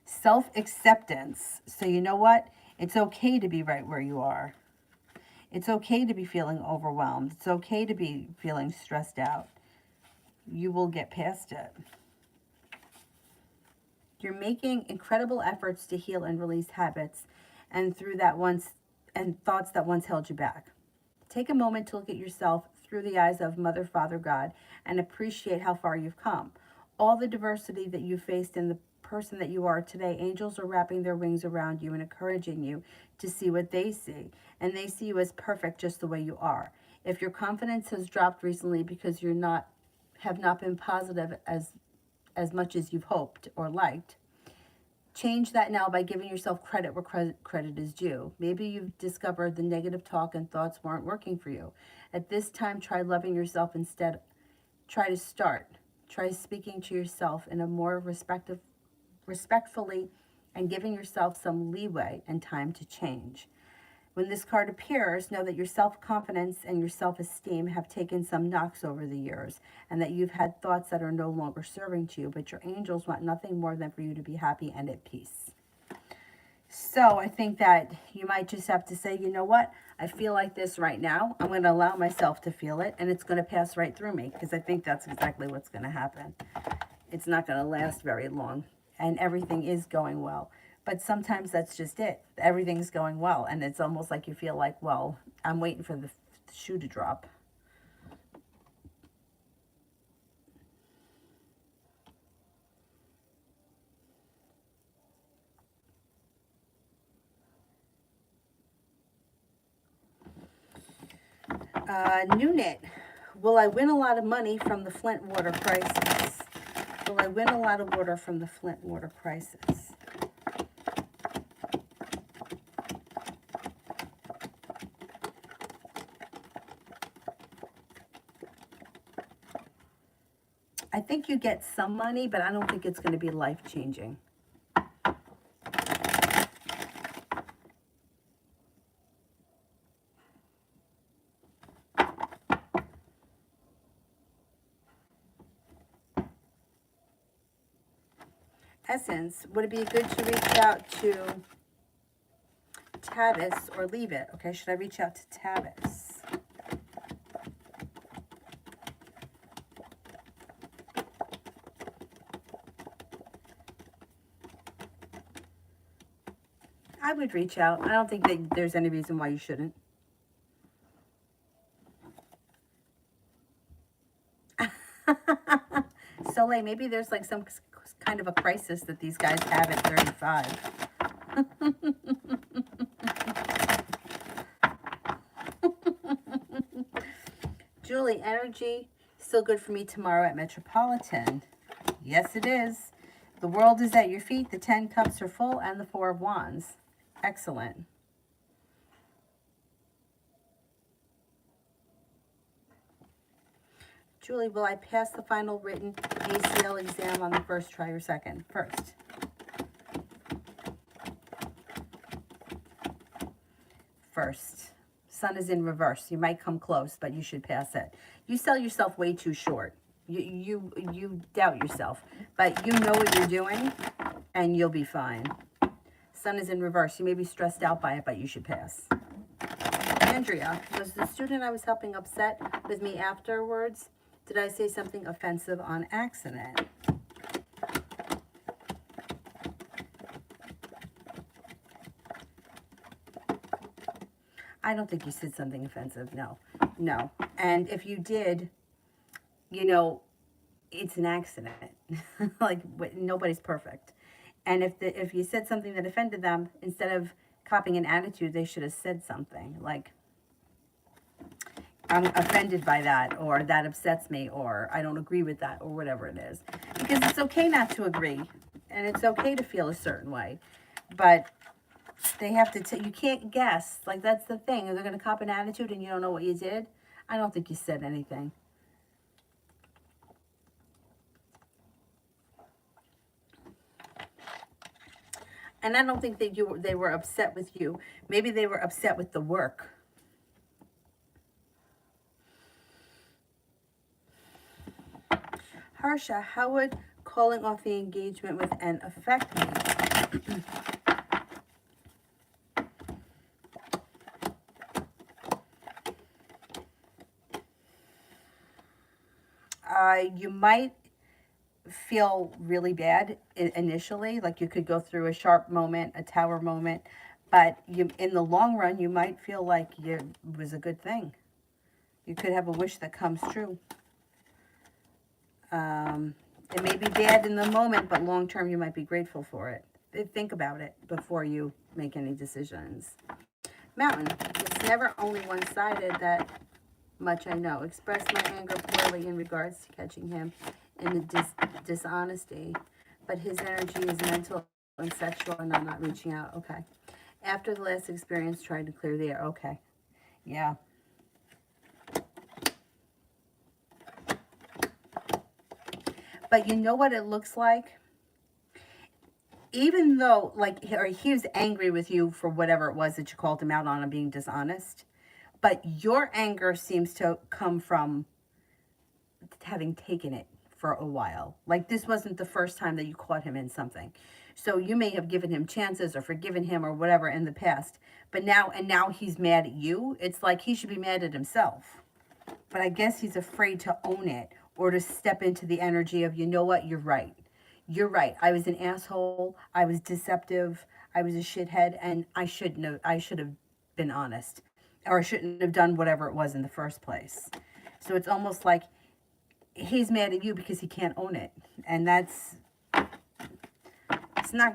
self-acceptance. So you know what? It's okay to be right where you are. It's okay to be feeling overwhelmed. It's okay to be feeling stressed out. You will get past it. You're making incredible efforts to heal and release habits and thoughts that once held you back. Take a moment to look at yourself through the eyes of Mother, Father, God, and appreciate how far you've come. All the diversity that you faced in the person that you are today, angels are wrapping their wings around you and encouraging you to see what they see. And they see you as perfect just the way you are. If your confidence has dropped recently because have not been positive as as much as you've hoped or liked. Change that now by giving yourself credit where credit is due. Maybe you've discovered the negative talk and thoughts weren't working for you. At this time, try loving yourself instead. Try speaking to yourself in a more respectfully and giving yourself some leeway and time to change. When this card appears, know that your self-confidence and your self-esteem have taken some knocks over the years, and that you've had thoughts that are no longer serving to you, but your angels want nothing more than for you to be happy and at peace. So I think that you might just have to say, you know what? I feel like this right now. I'm going to allow myself to feel it, and it's going to pass right through me, because I think that's exactly what's going to happen. It's not going to last very long, and everything is going well. But sometimes that's just it. Everything's going well, and it's almost like you feel like, well, I'm waiting for the shoe to drop. New knit. Will I win a lot of money from the Flint water crisis? Will I win a lot of water from the Flint water crisis? I think you get some money, but I don't think it's going to be life-changing. Essence, would it be good to reach out to Tavis or leave it? Okay, should I reach out to Tavis? I would reach out. I don't think that there's any reason why you shouldn't. Soleil, maybe there's like some kind of a crisis that these guys have at 35. Julie, energy still good for me tomorrow at Metropolitan. Yes, it is. The world is at your feet. The 10 cups are full and the 4 of wands. Excellent. Julie, will I pass the final written ACL exam on the first try or second? First. First. Sun is in reverse. You might come close, but you should pass it. You sell yourself way too short. You doubt yourself, but you know what you're doing, and you'll be fine. Sun is in reverse. You may be stressed out by it, but you should pass. Andrea, was the student I was helping upset with me afterwards? Did I say something offensive on accident? I don't think you said something offensive. No, no. And if you did, you know, it's an accident. Like, nobody's perfect. And if you said something that offended them, instead of copying an attitude, they should have said something like, I'm offended by that, or that upsets me, or I don't agree with that, or whatever it is. Because it's okay not to agree, and it's okay to feel a certain way. But they have to, you can't guess. Like, that's the thing. They're going to cop an attitude and you don't know what you did. I don't think you said anything. And I don't think that they were upset with you. Maybe they were upset with the work. Harsha, how would calling off the engagement with N affect me? You might feel really bad initially, like you could go through a sharp moment, a tower moment, but in the long run, you might feel like it was a good thing. You could have a wish that comes true. It may be bad in the moment, but long term, you might be grateful for it. Think about it before you make any decisions. Mountain, it's never only one-sided, that much I know. Express my anger poorly in regards to catching him in the dishonesty, but his energy is mental and sexual, and I'm not reaching out. Okay. After the last experience, trying to clear the air. Okay. Yeah. But you know what it looks like? Even though, like, or he was angry with you for whatever it was that you called him out on being dishonest, but your anger seems to come from having taken it for a while. Like, this wasn't the first time that you caught him in something. So you may have given him chances or forgiven him or whatever in the past, but now he's mad at you. It's like he should be mad at himself. But I guess he's afraid to own it or to step into the energy of, you know what, you're right. You're right. I was an asshole. I was deceptive. I was a shithead, and I should have been honest, or I shouldn't have done whatever it was in the first place. So it's almost like he's mad at you because he can't own it, and it's not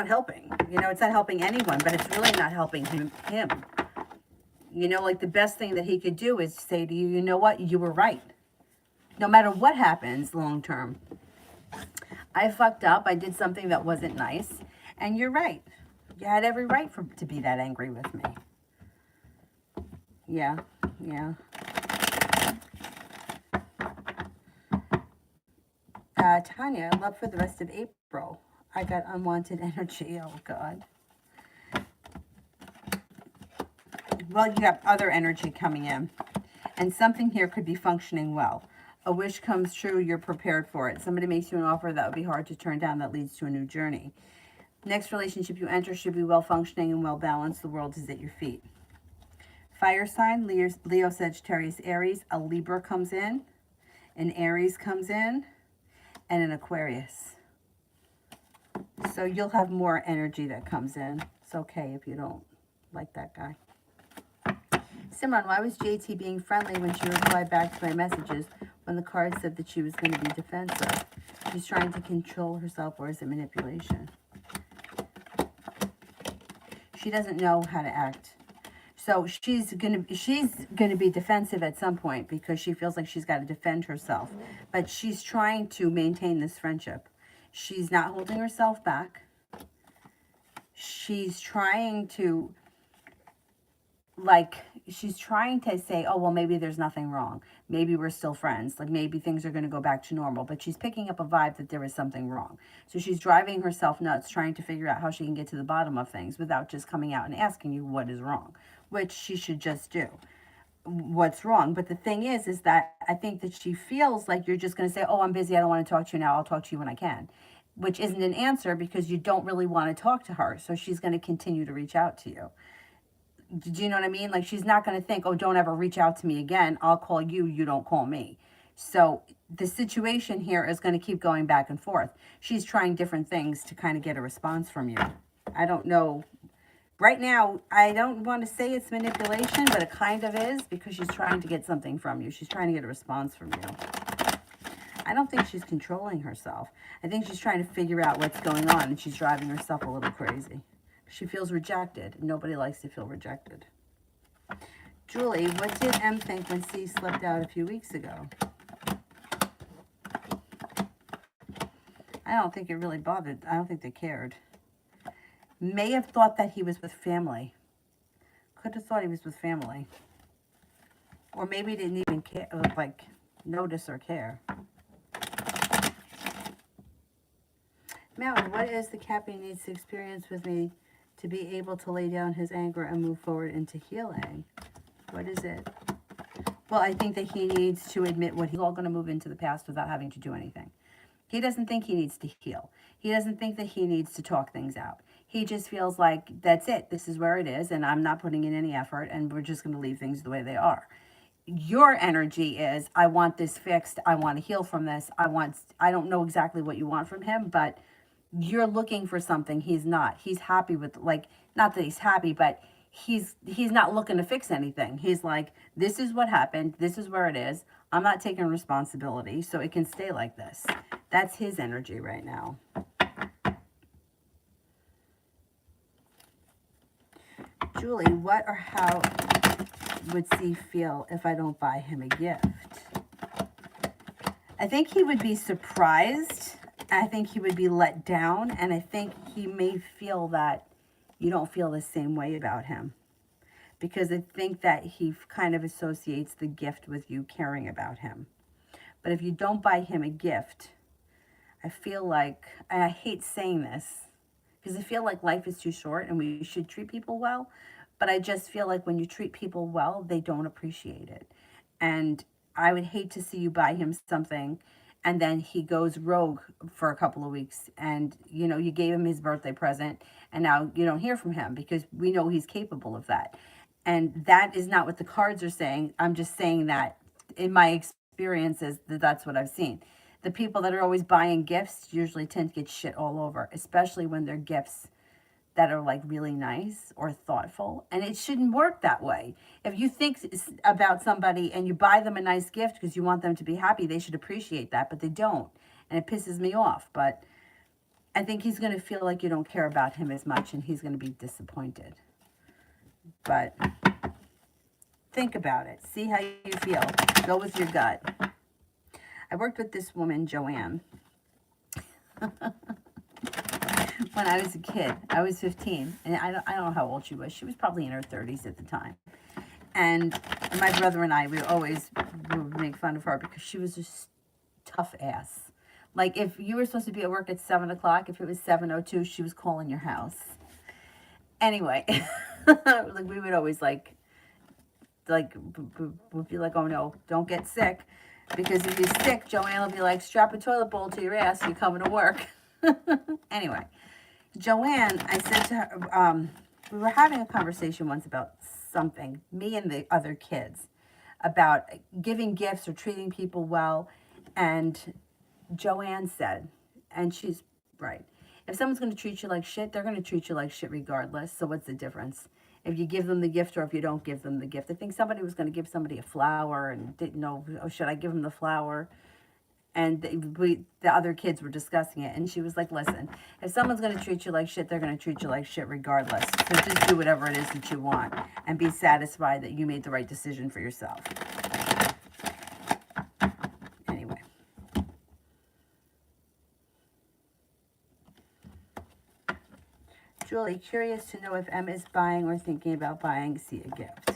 helping. You know, it's not helping anyone, but it's really not helping him. You know, like, the best thing that he could do is say to you, you know what, you were right. No matter what happens long term. I fucked up. I did something that wasn't nice. And you're right. You had every right to be that angry with me. Yeah. Yeah. Tanya, love for the rest of April. I got unwanted energy. Oh, God. Well, you got other energy coming in. And something here could be functioning well. A wish comes true, you're prepared for it. Somebody makes you an offer that would be hard to turn down that leads to a new journey. Next relationship you enter should be well functioning and well balanced. The world is at your feet. Fire sign, Leo, Sagittarius, Aries. A Libra comes in, an Aries comes in, and an Aquarius. So you'll have more energy that comes in. It's okay if you don't like that guy. Simran, why was JT being friendly when she replied back to my messages when the card said that she was going to be defensive? She's trying to control herself, or is it manipulation? She doesn't know how to act. So she's gonna be defensive at some point because she feels like she's got to defend herself. But she's trying to maintain this friendship. She's not holding herself back. She's trying to, like, she's trying to say, oh, well, maybe there's nothing wrong. Maybe we're still friends. Like, maybe things are going to go back to normal. But she's picking up a vibe that there is something wrong. So she's driving herself nuts, trying to figure out how she can get to the bottom of things without just coming out and asking you what is wrong, which she should just do. What's wrong? But the thing is that I think that she feels like you're just going to say, oh, I'm busy. I don't want to talk to you now. I'll talk to you when I can, which isn't an answer because you don't really want to talk to her. So she's going to continue to reach out to you. Do you know what I mean? Like, she's not going to think, oh, don't ever reach out to me again. I'll call you. You don't call me. So the situation here is going to keep going back and forth. She's trying different things to kind of get a response from you. I don't know. Right now, I don't want to say it's manipulation, but it kind of is because she's trying to get something from you. She's trying to get a response from you. I don't think she's controlling herself. I think she's trying to figure out what's going on, and she's driving herself a little crazy. She feels rejected. Nobody likes to feel rejected. Julie, what did M think when C slipped out a few weeks ago? I don't think it really bothered. I don't think they cared. May have thought that he was with family. Could have thought he was with family. Or maybe didn't even care, like, notice or care. Mountain, what is the Cappy needs to experience with me to be able to lay down his anger and move forward into healing? What is it? Well, I think that he needs to admit what he's all going to move into the past without having to do anything. He doesn't think he needs to heal. He doesn't think that he needs to talk things out. He just feels like, that's it. This is where it is, and I'm not putting in any effort, and we're just going to leave things the way they are. Your energy is, I want this fixed. I want to heal from this. I don't know exactly what you want from him, but you're looking for something. He's not. He's happy with, like, not that he's happy, but he's not looking to fix anything. He's like, this is what happened. This is where it is. I'm not taking responsibility, so it can stay like this. That's his energy right now. Julie, what or how would C feel if I don't buy him a gift? I think he would be surprised. I think he would be let down. And I think he may feel that you don't feel the same way about him. Because I think that he kind of associates the gift with you caring about him. But if you don't buy him a gift, I feel like, and I hate saying this, because I feel like life is too short and we should treat people well. But I just feel like when you treat people well, they don't appreciate it. And I would hate to see you buy him something and then he goes rogue for a couple of weeks and you gave him his birthday present and now you don't hear from him because we know he's capable of that. And that is not what the cards are saying. I'm just saying that in my experiences that's what I've seen. The people that are always buying gifts usually tend to get shit all over, especially when they're gifts that are like really nice or thoughtful. And it shouldn't work that way. If you think about somebody and you buy them a nice gift because you want them to be happy, they should appreciate that, but they don't. And it pisses me off. But I think he's going to feel like you don't care about him as much and he's going to be disappointed. But think about it. See how you feel. Go with your gut. I worked with this woman, Joanne. When I was a kid. I was 15, and I don't know how old she was. She was probably in her 30s at the time. And my brother and I, we would make fun of her because she was just tough ass. Like, if you were supposed to be at work at 7 o'clock, if it was 7:02, she was calling your house. Anyway, like, we would always, like, would be like, oh, no, don't get sick. Because if you're sick, Joanne will be like, strap a toilet bowl to your ass, you're coming to work. Anyway, Joanne, I said to her, we were having a conversation once about something, me and the other kids, about giving gifts or treating people well. And Joanne said, and she's right, if someone's going to treat you like shit, they're going to treat you like shit regardless. So what's the difference? If you give them the gift or if you don't give them the gift. I think somebody was going to give somebody a flower and didn't know, oh, should I give them the flower? And the other kids were discussing it. And she was like, listen, if someone's going to treat you like shit, they're going to treat you like shit regardless. So just do whatever it is that you want and be satisfied that you made the right decision for yourself. Anyway. Julie, curious to know if Em is buying or thinking about buying C a gift.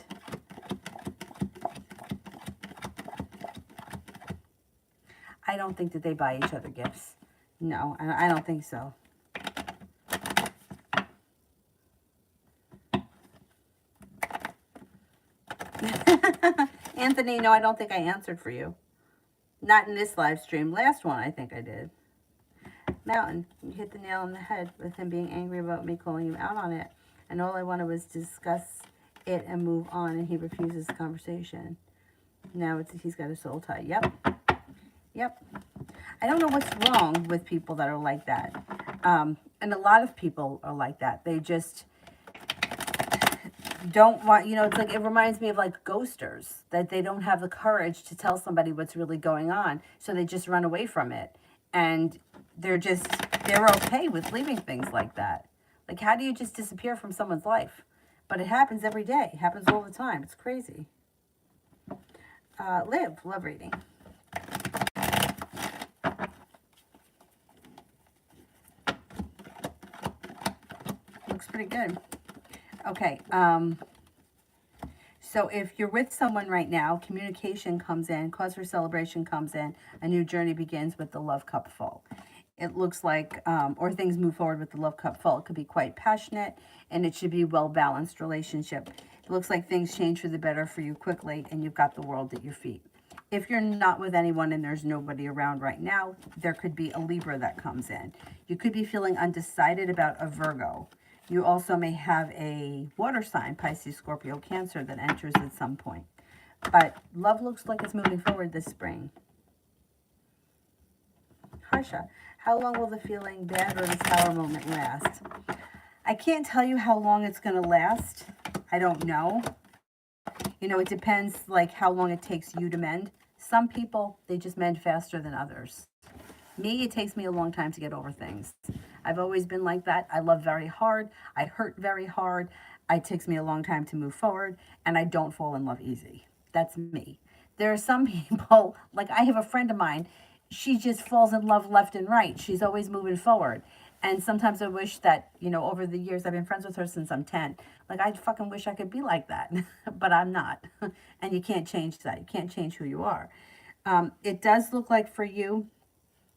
I don't think that they buy each other gifts. No, I don't think so. Anthony, no, I don't think I answered for you. Not in this live stream. Last one, I think I did. Mountain, you hit the nail on the head with him being angry about me calling him out on it. And all I wanted was to discuss it and move on, and he refuses the conversation. Now he's got a soul tie. Yep. Yep. I don't know what's wrong with people that are like that. And a lot of people are like that. They just don't want, it's like, it reminds me of like ghosters, that they don't have the courage to tell somebody what's really going on. So they just run away from it. And they're okay with leaving things like that. Like, how do you just disappear from someone's life? But it happens every day. It happens all the time. It's crazy. Love reading. Looks pretty good. Okay. So if you're with someone right now, communication comes in, cause for celebration comes in, a new journey begins with the love cup full. It looks like, or things move forward with the love cup full. It could be quite passionate, and it should be a well-balanced relationship. It looks like things change for the better for you quickly, and you've got the world at your feet. If you're not with anyone and there's nobody around right now, there could be a Libra that comes in. You could be feeling undecided about a Virgo. You also may have a water sign, Pisces, Scorpio, Cancer, that enters at some point. But love looks like it's moving forward this spring. Harsha, how long will the feeling bad or the tower moment last? I can't tell you how long it's going to last. I don't know. It depends like how long it takes you to mend. Some people, they just mend faster than others. Me, it takes me a long time to get over things. I've always been like that. I love very hard. I hurt very hard. It takes me a long time to move forward, and I don't fall in love easy. That's me. There are some people, like I have a friend of mine, she just falls in love left and right. She's always moving forward. And sometimes I wish that, you know, over the years, I've been friends with her since I'm 10. Like, I fucking wish I could be like that, but I'm not. And you can't change that. You can't change who you are. It does look like for you,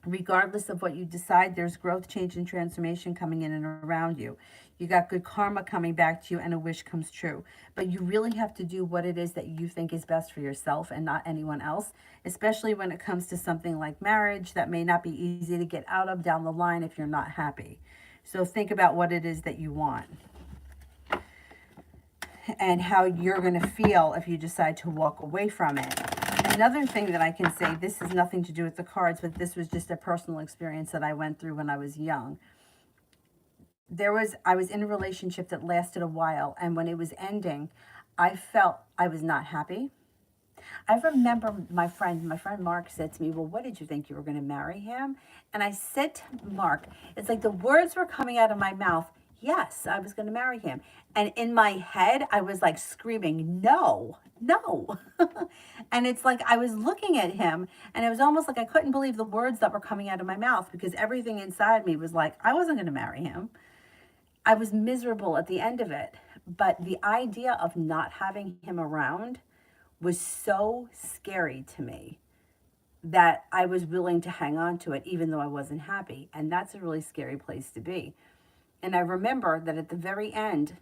regardless of what you decide, there's growth, change, and transformation coming in and around you. You got good karma coming back to you, and a wish comes true. But you really have to do what it is that you think is best for yourself and not anyone else, especially when it comes to something like marriage that may not be easy to get out of down the line if you're not happy. So think about what it is that you want and how you're going to feel if you decide to walk away from it. Another thing that I can say, this has nothing to do with the cards, but this was just a personal experience that I went through when I was young. I was in a relationship that lasted a while, and when it was ending, I felt I was not happy. I remember my friend Mark said to me, well, what did you think, you were going to marry him? And I said to Mark, it's like the words were coming out of my mouth, yes, I was going to marry him. And in my head, I was like screaming, no, no. And it's like I was looking at him, and it was almost like I couldn't believe the words that were coming out of my mouth, because everything inside me was like, I wasn't going to marry him. I was miserable at the end of it. But the idea of not having him around was so scary to me that I was willing to hang on to it even though I wasn't happy. And that's a really scary place to be. And I remember that at the very end,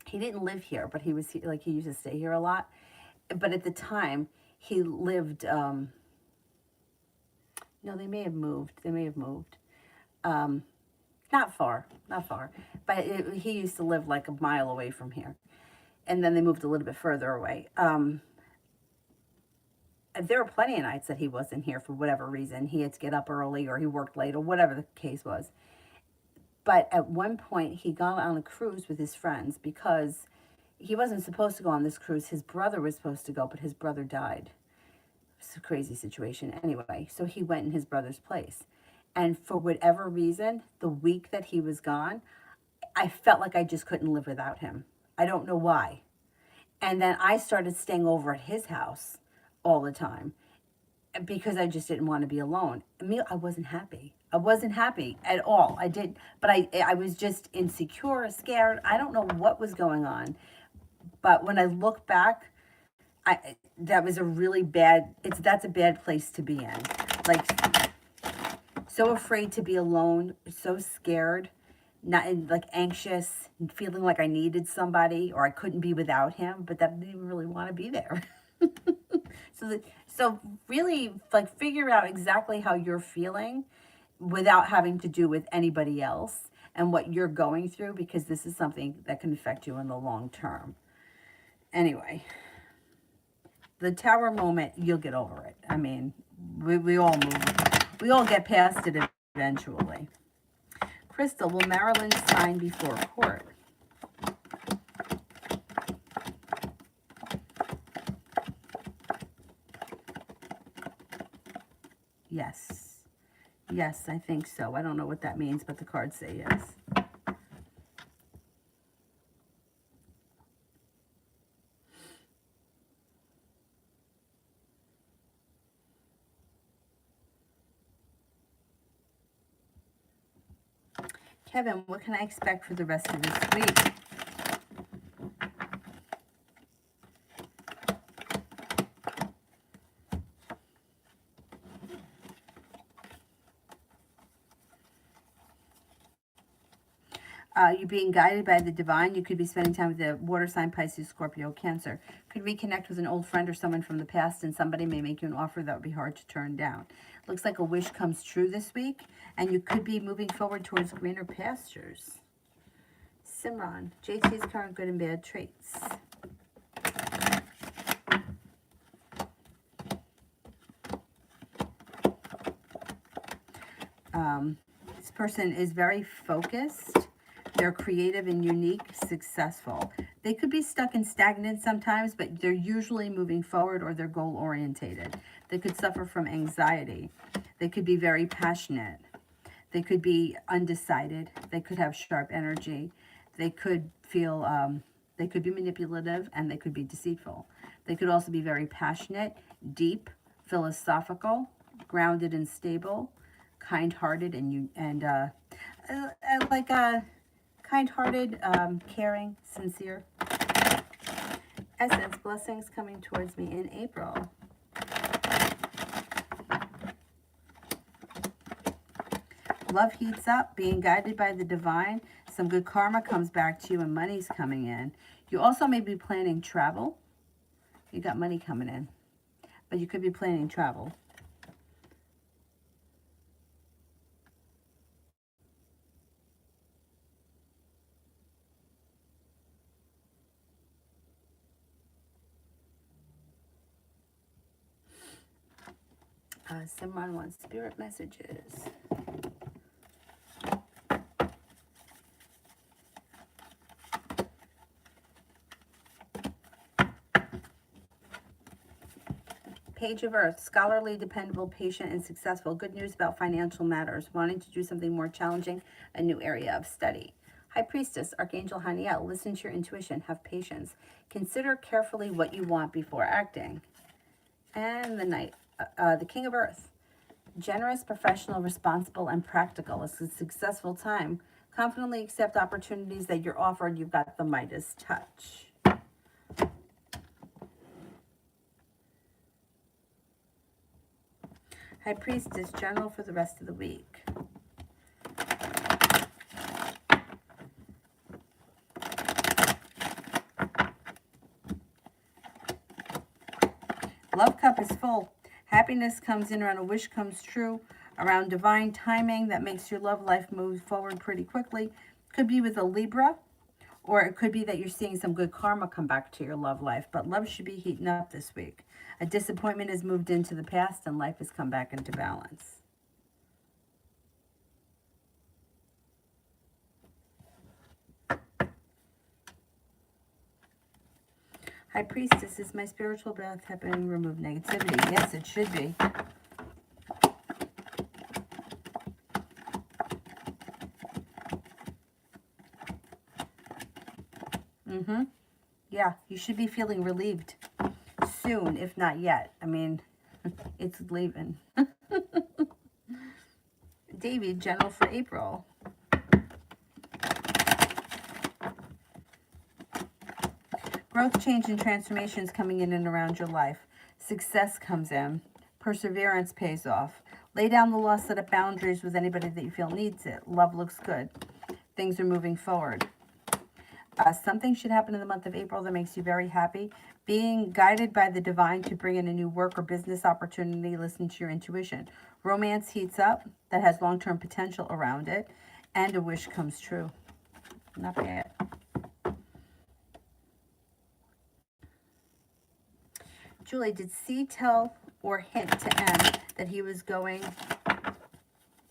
he didn't live here, but he used to stay here a lot. But at the time, he lived, no, they may have moved. Not far. But he used to live like a mile away from here. And then they moved a little bit further away. There were plenty of nights that he wasn't here for whatever reason. He had to get up early, or he worked late, or whatever the case was. But at one point, he got on a cruise with his friends because he wasn't supposed to go on this cruise. His brother was supposed to go, but his brother died. It's a crazy situation. Anyway, so he went in his brother's place. And for whatever reason, the week that he was gone, I felt like I just couldn't live without him. I don't know why. And then I started staying over at his house all the time because I just didn't want to be alone. I wasn't happy. I wasn't happy at all. But I was just insecure, scared. I don't know what was going on. But when I look back, that was a really that's a bad place to be in. Like, so afraid to be alone, so scared, not like anxious, feeling like I needed somebody or I couldn't be without him, but that I didn't even really want to be there. So really, like, figure out exactly how you're feeling without having to do with anybody else and what you're going through, because this is something that can affect you in the long term. Anyway, the tower moment, you'll get over it. I mean, we all get past it eventually. Crystal, will Marilyn sign before court? Yes. Yes, I think so. I don't know what that means, but the cards say yes. Kevin, what can I expect for the rest of this week? You're being guided by the divine. You could be spending time with the water sign, Pisces, Scorpio, Cancer. Could reconnect with an old friend or someone from the past, and somebody may make you an offer that would be hard to turn down. Looks like a wish comes true this week, and you could be moving forward towards greener pastures. Simran, JT's current good and bad traits. This person is very focused. They're creative and unique, successful. They could be stuck and stagnant sometimes, but they're usually moving forward, or they're goal-orientated. They could suffer from anxiety. They could be very passionate. They could be undecided. They could have sharp energy. They could feel, they could be manipulative, and they could be deceitful. They could also be very passionate, deep, philosophical. grounded and stable, kind-hearted, kind-hearted, caring, sincere. Essence, blessings coming towards me in April. Love heats up, being guided by the divine. Some good karma comes back to you and money's coming in. You also may be planning travel. You got money coming in, but you could be planning travel. Someone wants spirit messages. Page of Earth, scholarly, dependable, patient, and successful. Good news about financial matters. Wanting to do something more challenging, a new area of study. High Priestess, Archangel Haniel, listen to your intuition, have patience. Consider carefully what you want before acting. And the Knight, the King of Earth. Generous, professional, responsible, and practical. It's a successful time. Confidently accept opportunities that you're offered. You've got the Midas touch. High Priestess, general for the rest of the week. Love cup is full. Happiness comes in around a wish comes true, around divine timing that makes your love life move forward pretty quickly. Could be with a Libra, or it could be that you're seeing some good karma come back to your love life. But love should be heating up this week. A disappointment has moved into the past and life has come back into balance. High Priestess, is my spiritual bath helping remove negativity? Yes, it should be. Yeah, you should be feeling relieved soon, if not yet. I mean, it's leaving. David, general for April. Growth, change, and transformations coming in and around your life. Success comes in. Perseverance pays off. Lay down the law, set up boundaries with anybody that you feel needs it. Love looks good. Things are moving forward. Something should happen in the month of April that makes you very happy. Being guided by the divine to bring in a new work or business opportunity. Listen to your intuition. Romance heats up. That has long-term potential around it. And a wish comes true. Not bad. Julie, did C tell or hint to M that he was going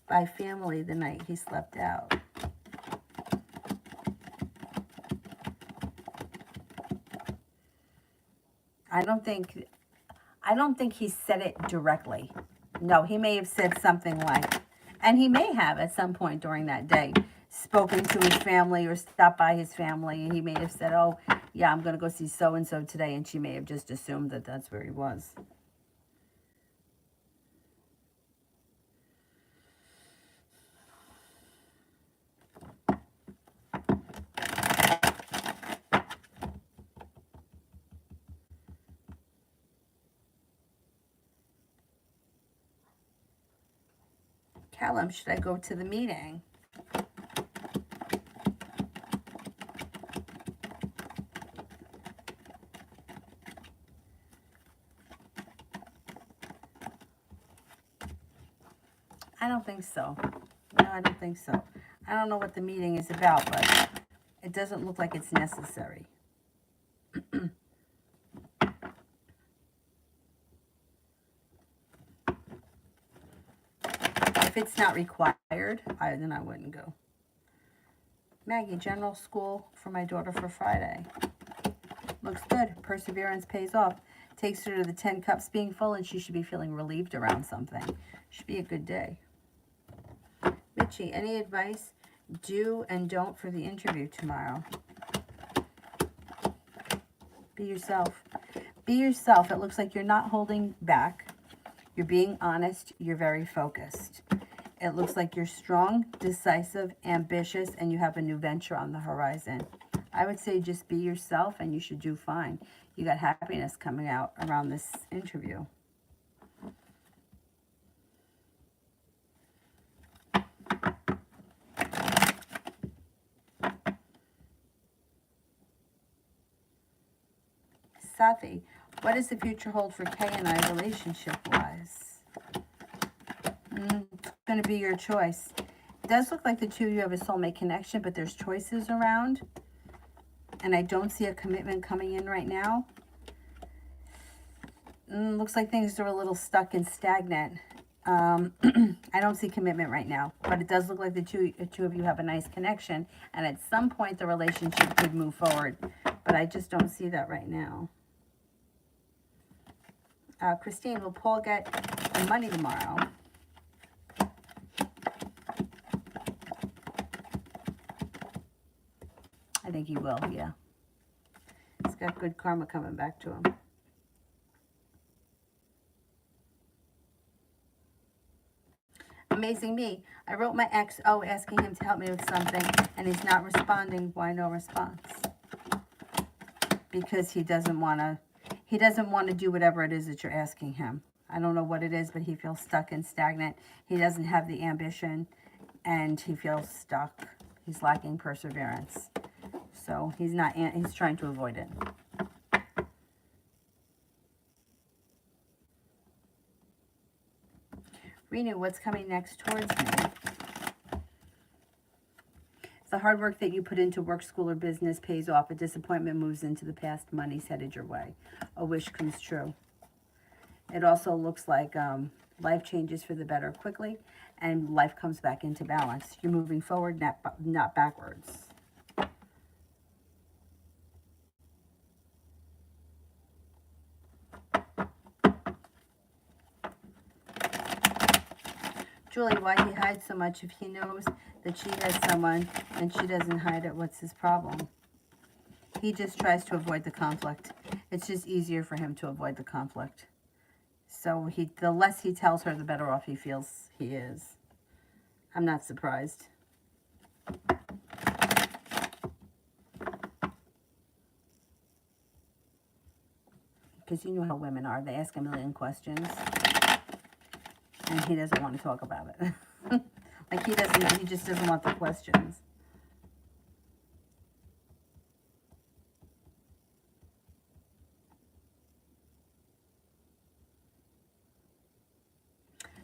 by family the night he slept out? I don't think he said it directly. No, he may have said something like, and he may have at some point during that day spoken to his family or stopped by his family, and he may have said, oh, yeah, I'm going to go see so-and-so today, and she may have just assumed that that's where he was. Callum, should I go to the meeting? I don't think so. No, I don't think so. I don't know what the meeting is about, but it doesn't look like it's necessary. If it's not required, then I wouldn't go. Maggie, general school for my daughter for Friday. Looks good. Perseverance pays off. Takes her to the 10 cups being full, and she should be feeling relieved around something. Should be a good day. Mitchie, any advice? Do and don't for the interview tomorrow. Be yourself. Be yourself. It looks like you're not holding back. You're being honest. You're very focused. It looks like you're strong, decisive, ambitious, and you have a new venture on the horizon. I would say just be yourself and you should do fine. You got happiness coming out around this interview. Sathi, what does the future hold for Kay and I relationship-wise? It's going to be your choice. It does look like the two of you have a soulmate connection, but there's choices around. And I don't see a commitment coming in right now. Looks like things are a little stuck and stagnant. I don't see commitment right now, but it does look like the two of you have a nice connection, and at some point the relationship could move forward, but I just don't see that right now. Christine, will Paul get the money tomorrow? I think he will, yeah. He's got good karma coming back to him. Amazing me. I wrote my XO asking him to help me with something, and he's not responding. Why no response? Because he doesn't want to do whatever it is that you're asking him. I don't know what it is, but he feels stuck and stagnant. He doesn't have the ambition, and he feels stuck. He's lacking perseverance. So he's trying to avoid it. Renu, what's coming next towards me? The hard work that you put into work, school, or business pays off. A disappointment moves into the past. Money's headed your way. A wish comes true. It also looks like life changes for the better quickly, and life comes back into balance. You're moving forward, not backwards. Julie, why he hides so much if he knows that she has someone and she doesn't hide it? What's his problem? He just tries to avoid the conflict. It's just easier for him to avoid the conflict. So the less he tells her, the better off he feels he is. I'm not surprised. Because you know how women are. They ask a million questions. And he doesn't want to talk about it. Like he just doesn't want the questions.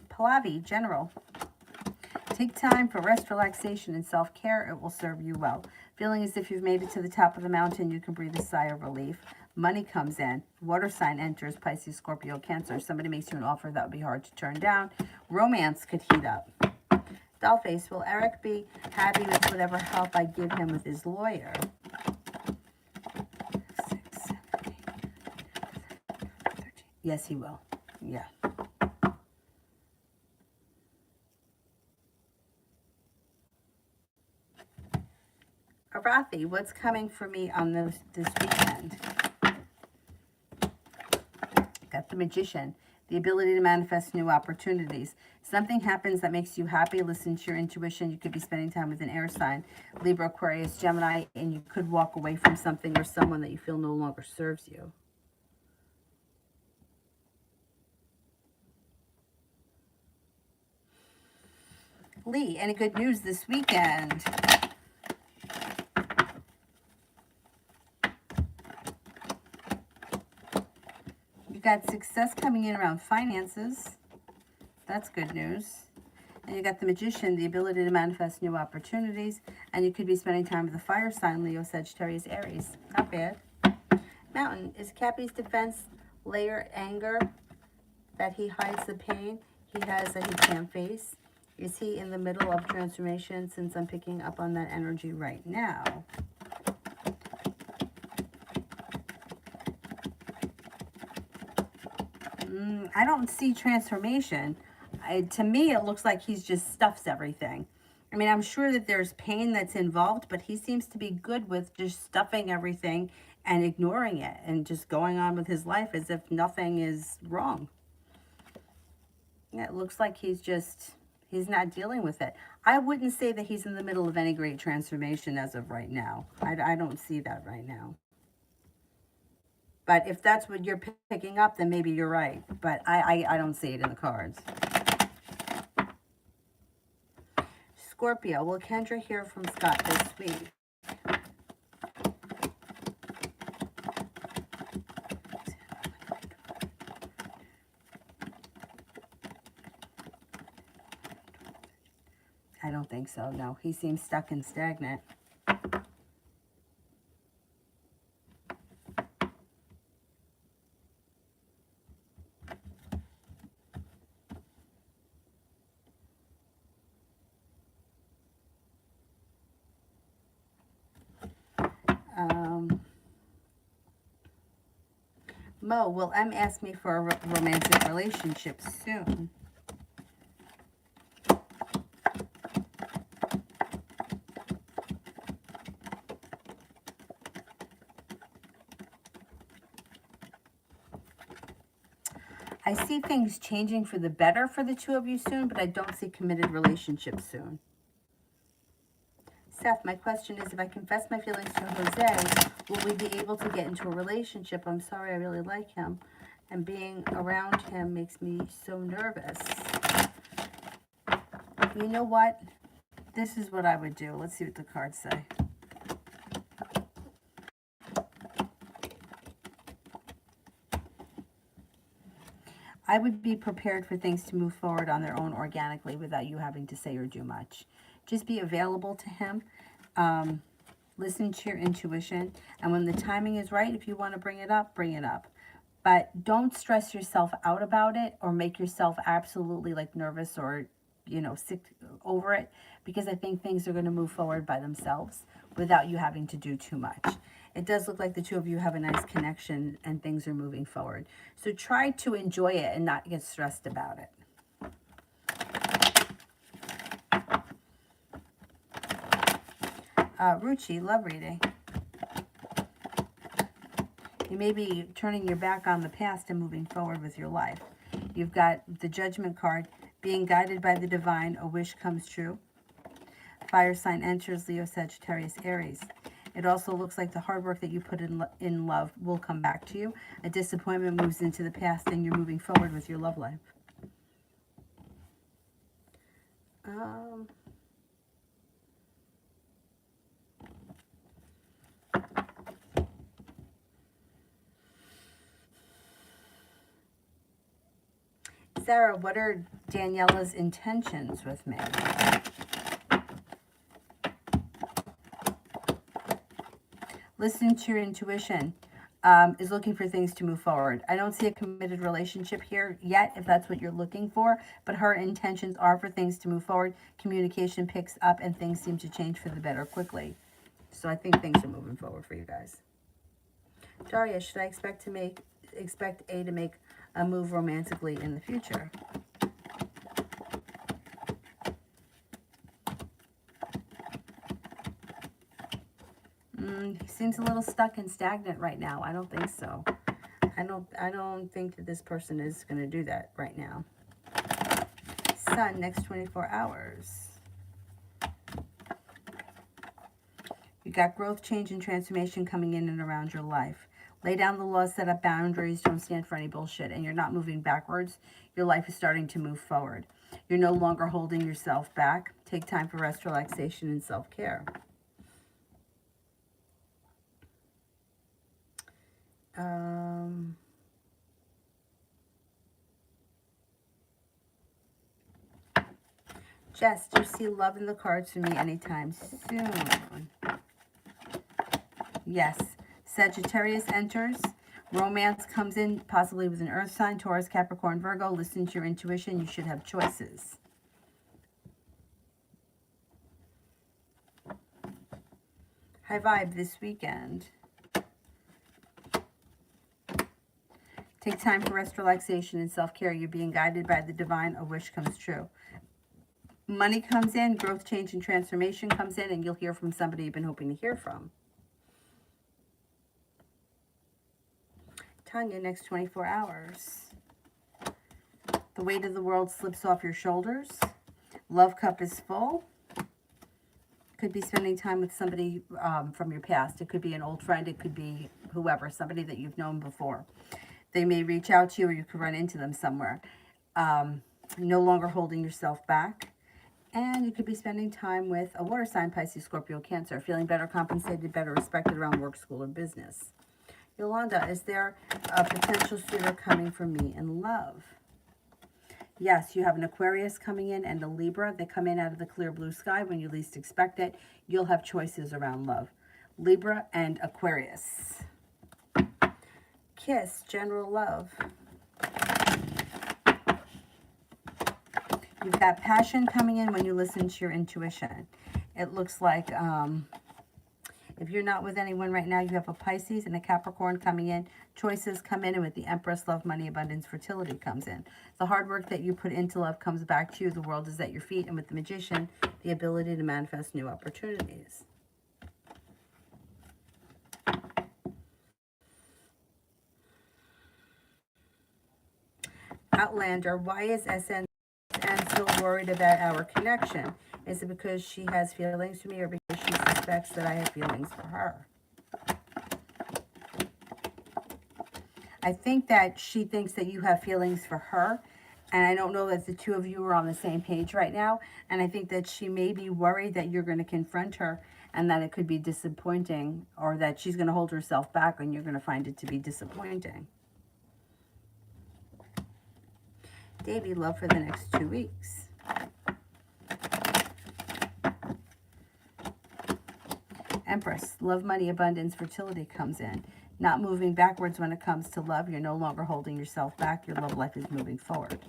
Pallavi, General. Take time for rest, relaxation, and self-care. It will serve you well. Feeling as if you've made it to the top of the mountain, you can breathe a sigh of relief. Money comes in. Water sign enters. Pisces, Scorpio, Cancer. Somebody makes you an offer that would be hard to turn down. Romance could heat up. Dollface, will Eric be happy with whatever help I give him with his lawyer? 6, 7, 8, 13. Yes, he will. Yeah. Arathi, what's coming for me on this weekend? Got the Magician, the ability to manifest new opportunities. Something happens that makes you happy. Listen to your intuition. You could be spending time with an air sign, Libra, Aquarius, Gemini, and you could walk away from something or someone that you feel no longer serves you. Lee, any good news this weekend? Got success coming in around finances. That's good news. And you got the Magician, the ability to manifest new opportunities. And you could be spending time with the fire sign, Leo, Sagittarius, Aries. Not bad. Mountain, is Cappy's defense layer anger that he hides the pain he has that he can't face? Is he in the middle of transformation, since I'm picking up on that energy right now? I don't see transformation. To me, it looks like he's just stuffs everything. I mean, I'm sure that there's pain that's involved, but he seems to be good with just stuffing everything and ignoring it and just going on with his life as if nothing is wrong. It looks like he's not dealing with it. I wouldn't say that he's in the middle of any great transformation as of right now. I don't see that right now. But if that's what you're picking up, then maybe you're right. But I don't see it in the cards. Scorpio, will Kendra hear from Scott this week? I don't think so, no. He seems stuck and stagnant. Mo, will M ask me for a romantic relationship soon? I see things changing for the better for the two of you soon, but I don't see committed relationships soon. Seth, my question is, if I confess my feelings to Jose, will we be able to get into a relationship? I'm sorry, I really like him, and being around him makes me so nervous. You know what? This is what I would do. Let's see what the cards say. I would be prepared for things to move forward on their own organically without you having to say or do much. Just be available to him. Listen to your intuition. And when the timing is right, if you want to bring it up, bring it up. But don't stress yourself out about it or make yourself absolutely like nervous or, you know, sick over it, because I think things are going to move forward by themselves without you having to do too much. It does look like the two of you have a nice connection and things are moving forward. So try to enjoy it and not get stressed about it. Ruchi, love reading. You may be turning your back on the past and moving forward with your life. You've got the Judgment card, being guided by the divine, a wish comes true. Fire sign enters, Leo, Sagittarius, Aries. It also looks like the hard work that you put in love will come back to you. A disappointment moves into the past and you're moving forward with your love life. Sarah, what are Daniela's intentions with me? Listen to your intuition. Is looking for things to move forward. I don't see a committed relationship here yet, if that's what you're looking for, but her intentions are for things to move forward. Communication picks up and things seem to change for the better quickly. So I think things are moving forward for you guys. Daria, should I expect A to make a move romantically in the future? He seems a little stuck and stagnant right now. I don't think so. I don't think that this person is going to do that right now. Sun, next 24 hours. You got growth, change, and transformation coming in and around your life. Lay down the laws, set up boundaries, don't stand for any bullshit, and you're not moving backwards. Your life is starting to move forward. You're no longer holding yourself back. Take time for rest, relaxation, and self-care. Jess, do you see love in the cards for me anytime soon? Yes. Sagittarius enters. Romance comes in, possibly with an earth sign, Taurus, Capricorn, Virgo. Listen to your intuition. You should have choices. High vibe this weekend. Take time for rest, relaxation, and self-care. You're being guided by the divine. A wish comes true. Money comes in, growth, change, and transformation comes in, and you'll hear from somebody you've been hoping to hear from. Tanya, next 24 hours. The weight of the world slips off your shoulders. Love cup is full. Could be spending time with somebody from your past. It could be an old friend. It could be whoever, somebody that you've known before. They may reach out to you or you could run into them somewhere. No longer holding yourself back. And you could be spending time with a water sign, Pisces, Scorpio, Cancer. Feeling better compensated, better respected around work, school, or business. Yolanda, is there a potential suitor coming for me in love? Yes, you have an Aquarius coming in and a Libra. They come in out of the clear blue sky when you least expect it. You'll have choices around love. Libra and Aquarius. Kiss, general love. You've got passion coming in when you listen to your intuition. It looks like if you're not with anyone right now, you have a Pisces and a Capricorn coming in. Choices come in, and with the Empress, love, money, abundance, fertility comes in. The hard work that you put into love comes back to you. The world is at your feet. And with the Magician, the ability to manifest new opportunities. Outlander, why is SN so worried about our connection? Is it because she has feelings for me or because she suspects that I have feelings for her? I think that she thinks that you have feelings for her. And I don't know that the two of you are on the same page right now. And I think that she may be worried that you're going to confront her and that it could be disappointing, or that she's going to hold herself back and you're going to find it to be disappointing. Davey, love for the next 2 weeks. Empress, love, money, abundance, fertility comes in. Not moving backwards when it comes to love. You're no longer holding yourself back. Your love life is moving forward.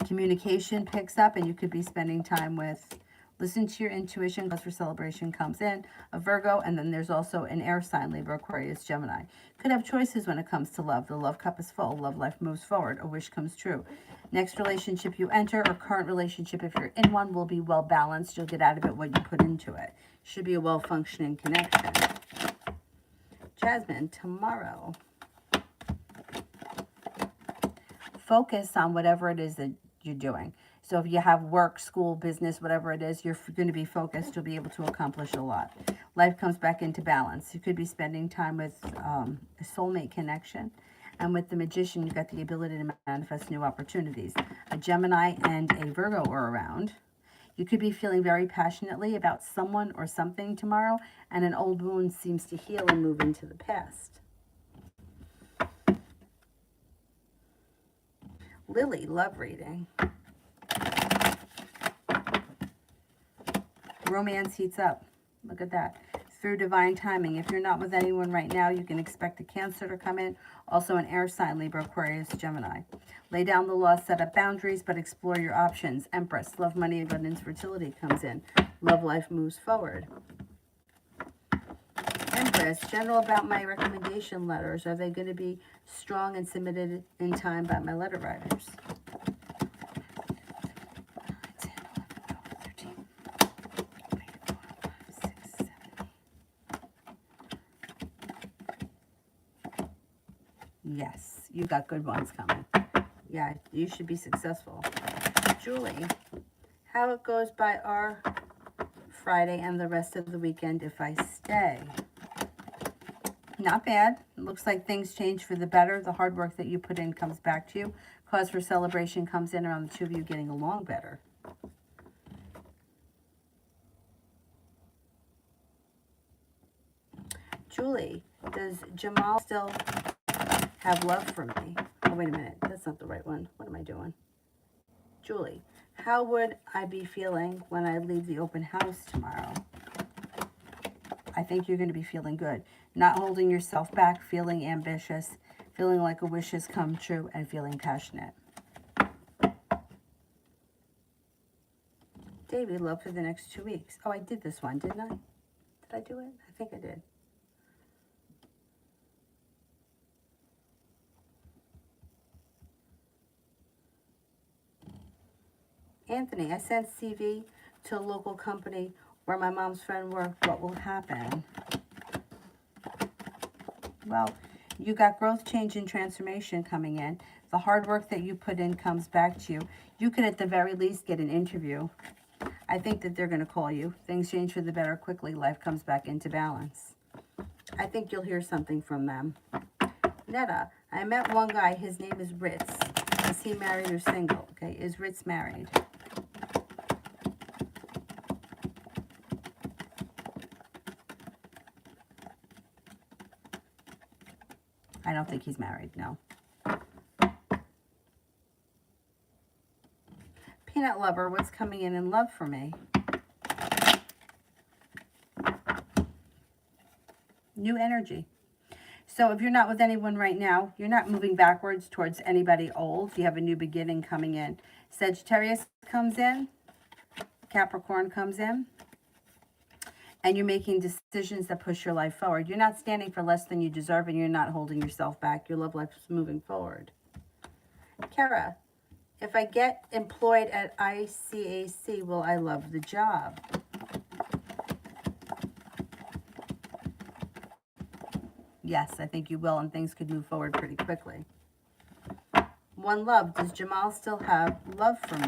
Communication picks up and you could be spending time with, listen to your intuition. Cause for celebration comes in, a Virgo, and then there's also an air sign, Libra, Aquarius, Gemini. Could have choices when it comes to love. The love cup is full. Love life moves forward. A wish comes true. Next relationship you enter, or current relationship, if you're in one, will be well balanced. You'll get out of it what you put into it. Should be a well-functioning connection. Jasmine, tomorrow. Focus on whatever it is that you're doing. So if you have work, school, business, whatever it is, you're going to be focused. You'll be able to accomplish a lot. Life comes back into balance. You could be spending time with a soulmate connection. And with the Magician, you've got the ability to manifest new opportunities. A Gemini and a Virgo are around. You could be feeling very passionately about someone or something tomorrow, and an old wound seems to heal and move into the past. Lily, love reading. Romance heats up. Look at that. Through divine timing. If you're not with anyone right now, you can expect a Cancer to come in. Also an air sign, Libra, Aquarius, Gemini. Lay down the law, set up boundaries, but explore your options. Empress, love, money, abundance, fertility comes in. Love life moves forward. Empress, general about my recommendation letters. Are they going to be strong and submitted in time by my letter writers? Yes, you got good ones coming. Yeah, you should be successful. Julie, how it goes by our Friday and the rest of the weekend if I stay? Not bad. It looks like things change for the better. The hard work that you put in comes back to you. Cause for celebration comes in around the two of you getting along better. Julie, does Jamal still have love for me? Oh, wait a minute. That's not the right one. What am I doing? Julie, how would I be feeling when I leave the open house tomorrow? I think you're going to be feeling good. Not holding yourself back, feeling ambitious, feeling like a wish has come true, and feeling passionate. Davey, love for the next 2 weeks. Oh, I did this one, didn't I? Did I do it? I think I did. Anthony, I sent CV to a local company where my mom's friend worked. What will happen? Well, You got growth, change, and transformation coming in. The hard work that you put in comes back to you. You could at the very least get an interview. I think that they're going to call you. Things change for the better quickly. Life comes back into balance. I think you'll hear something from them. Netta, I met one guy. His name is Ritz. Is he married or single? Okay, is Ritz married? I don't think he's married, no. Peanut lover, what's coming in love for me? New energy. So if you're not with anyone right now, you're not moving backwards towards anybody old. You have a new beginning coming in. Sagittarius comes in. Capricorn comes in. And you're making decisions that push your life forward. You're not standing for less than you deserve, and you're not holding yourself back. Your love life is moving forward. Kara, if I get employed at ICAC, will I love the job? Yes, I think you will, and things could move forward pretty quickly. One love. Does Jamal still have love for me?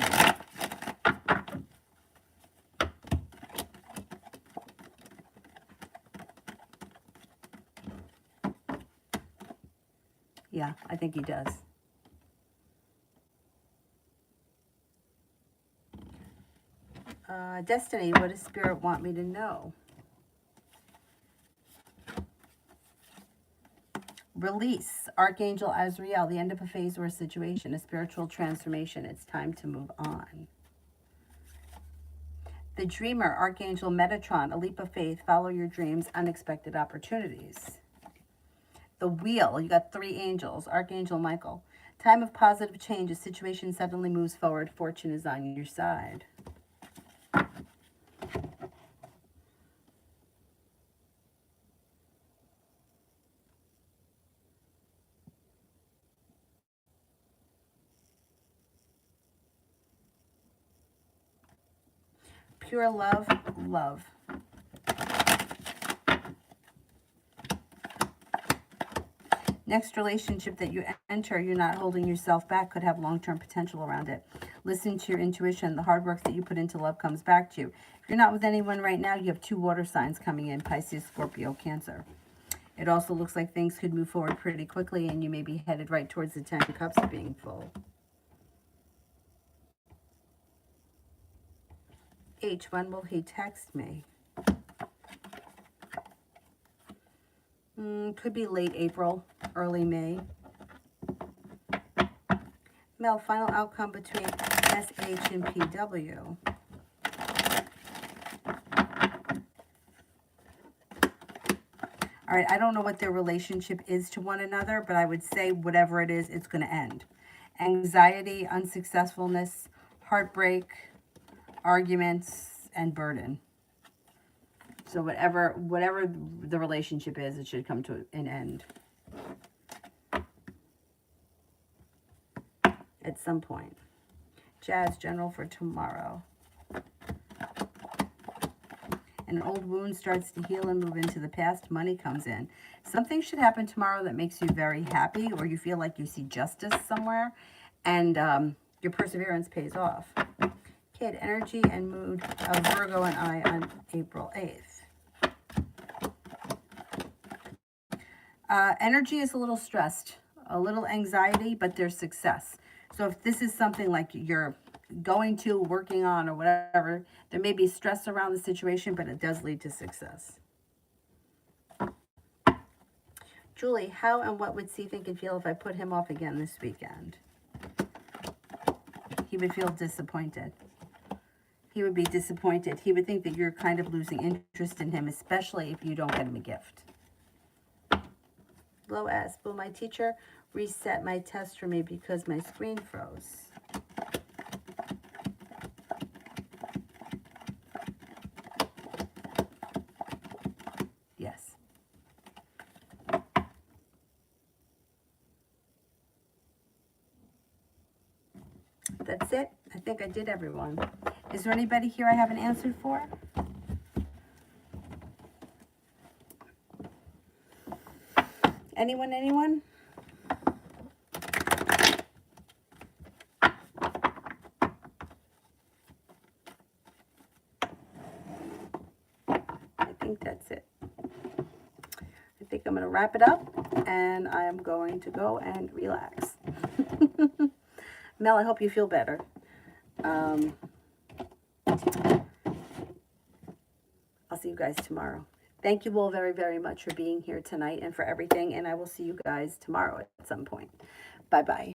Yeah, I think he does. Destiny, what does Spirit want me to know? Release. Archangel Azrael, the end of a phase or a situation, a spiritual transformation. It's time to move on. The Dreamer, Archangel Metatron, a leap of faith, follow your dreams, unexpected opportunities. The Wheel, you got 3 angels, Archangel Michael. Time of positive change, a situation suddenly moves forward, fortune is on your side. Pure love, love. Next relationship that you enter, you're not holding yourself back, could have long-term potential around it. Listen to your intuition. The hard work that you put into love comes back to you. If you're not with anyone right now, you have 2 water signs coming in, Pisces, Scorpio, Cancer. It also looks like things could move forward pretty quickly, and you may be headed right towards the 10 of Cups being full. H, when will he text me? Could be late April, early May. Mel, final outcome between SH and PW. All right, I don't know what their relationship is to one another, but I would say whatever it is, it's going to end. Anxiety, unsuccessfulness, heartbreak, arguments, and burden. So whatever the relationship is, it should come to an end at some point. Jazz, general for tomorrow. An old wound starts to heal and move into the past. Money comes in. Something should happen tomorrow that makes you very happy, or you feel like you see justice somewhere, and your perseverance pays off. Kid, energy and mood of Virgo and I on April 8th. Energy is a little stressed, a little anxiety, but there's success. So if this is something like you're working on, or whatever, there may be stress around the situation, but it does lead to success. Julie, how and what would C think and feel if I put him off again this weekend? He would feel disappointed. He would be disappointed. He would think that you're kind of losing interest in him, especially if you don't get him a gift. Low S, will my teacher reset my test for me because my screen froze? Yes. That's it. I think I did everyone. Is there anybody here I haven't answered for? Anyone, anyone? I think that's it. I think I'm going to wrap it up, and I am going to go and relax. Mel, I hope you feel better. I'll see you guys tomorrow. Thank you all very, very much for being here tonight and for everything, and I will see you guys tomorrow at some point. Bye-bye.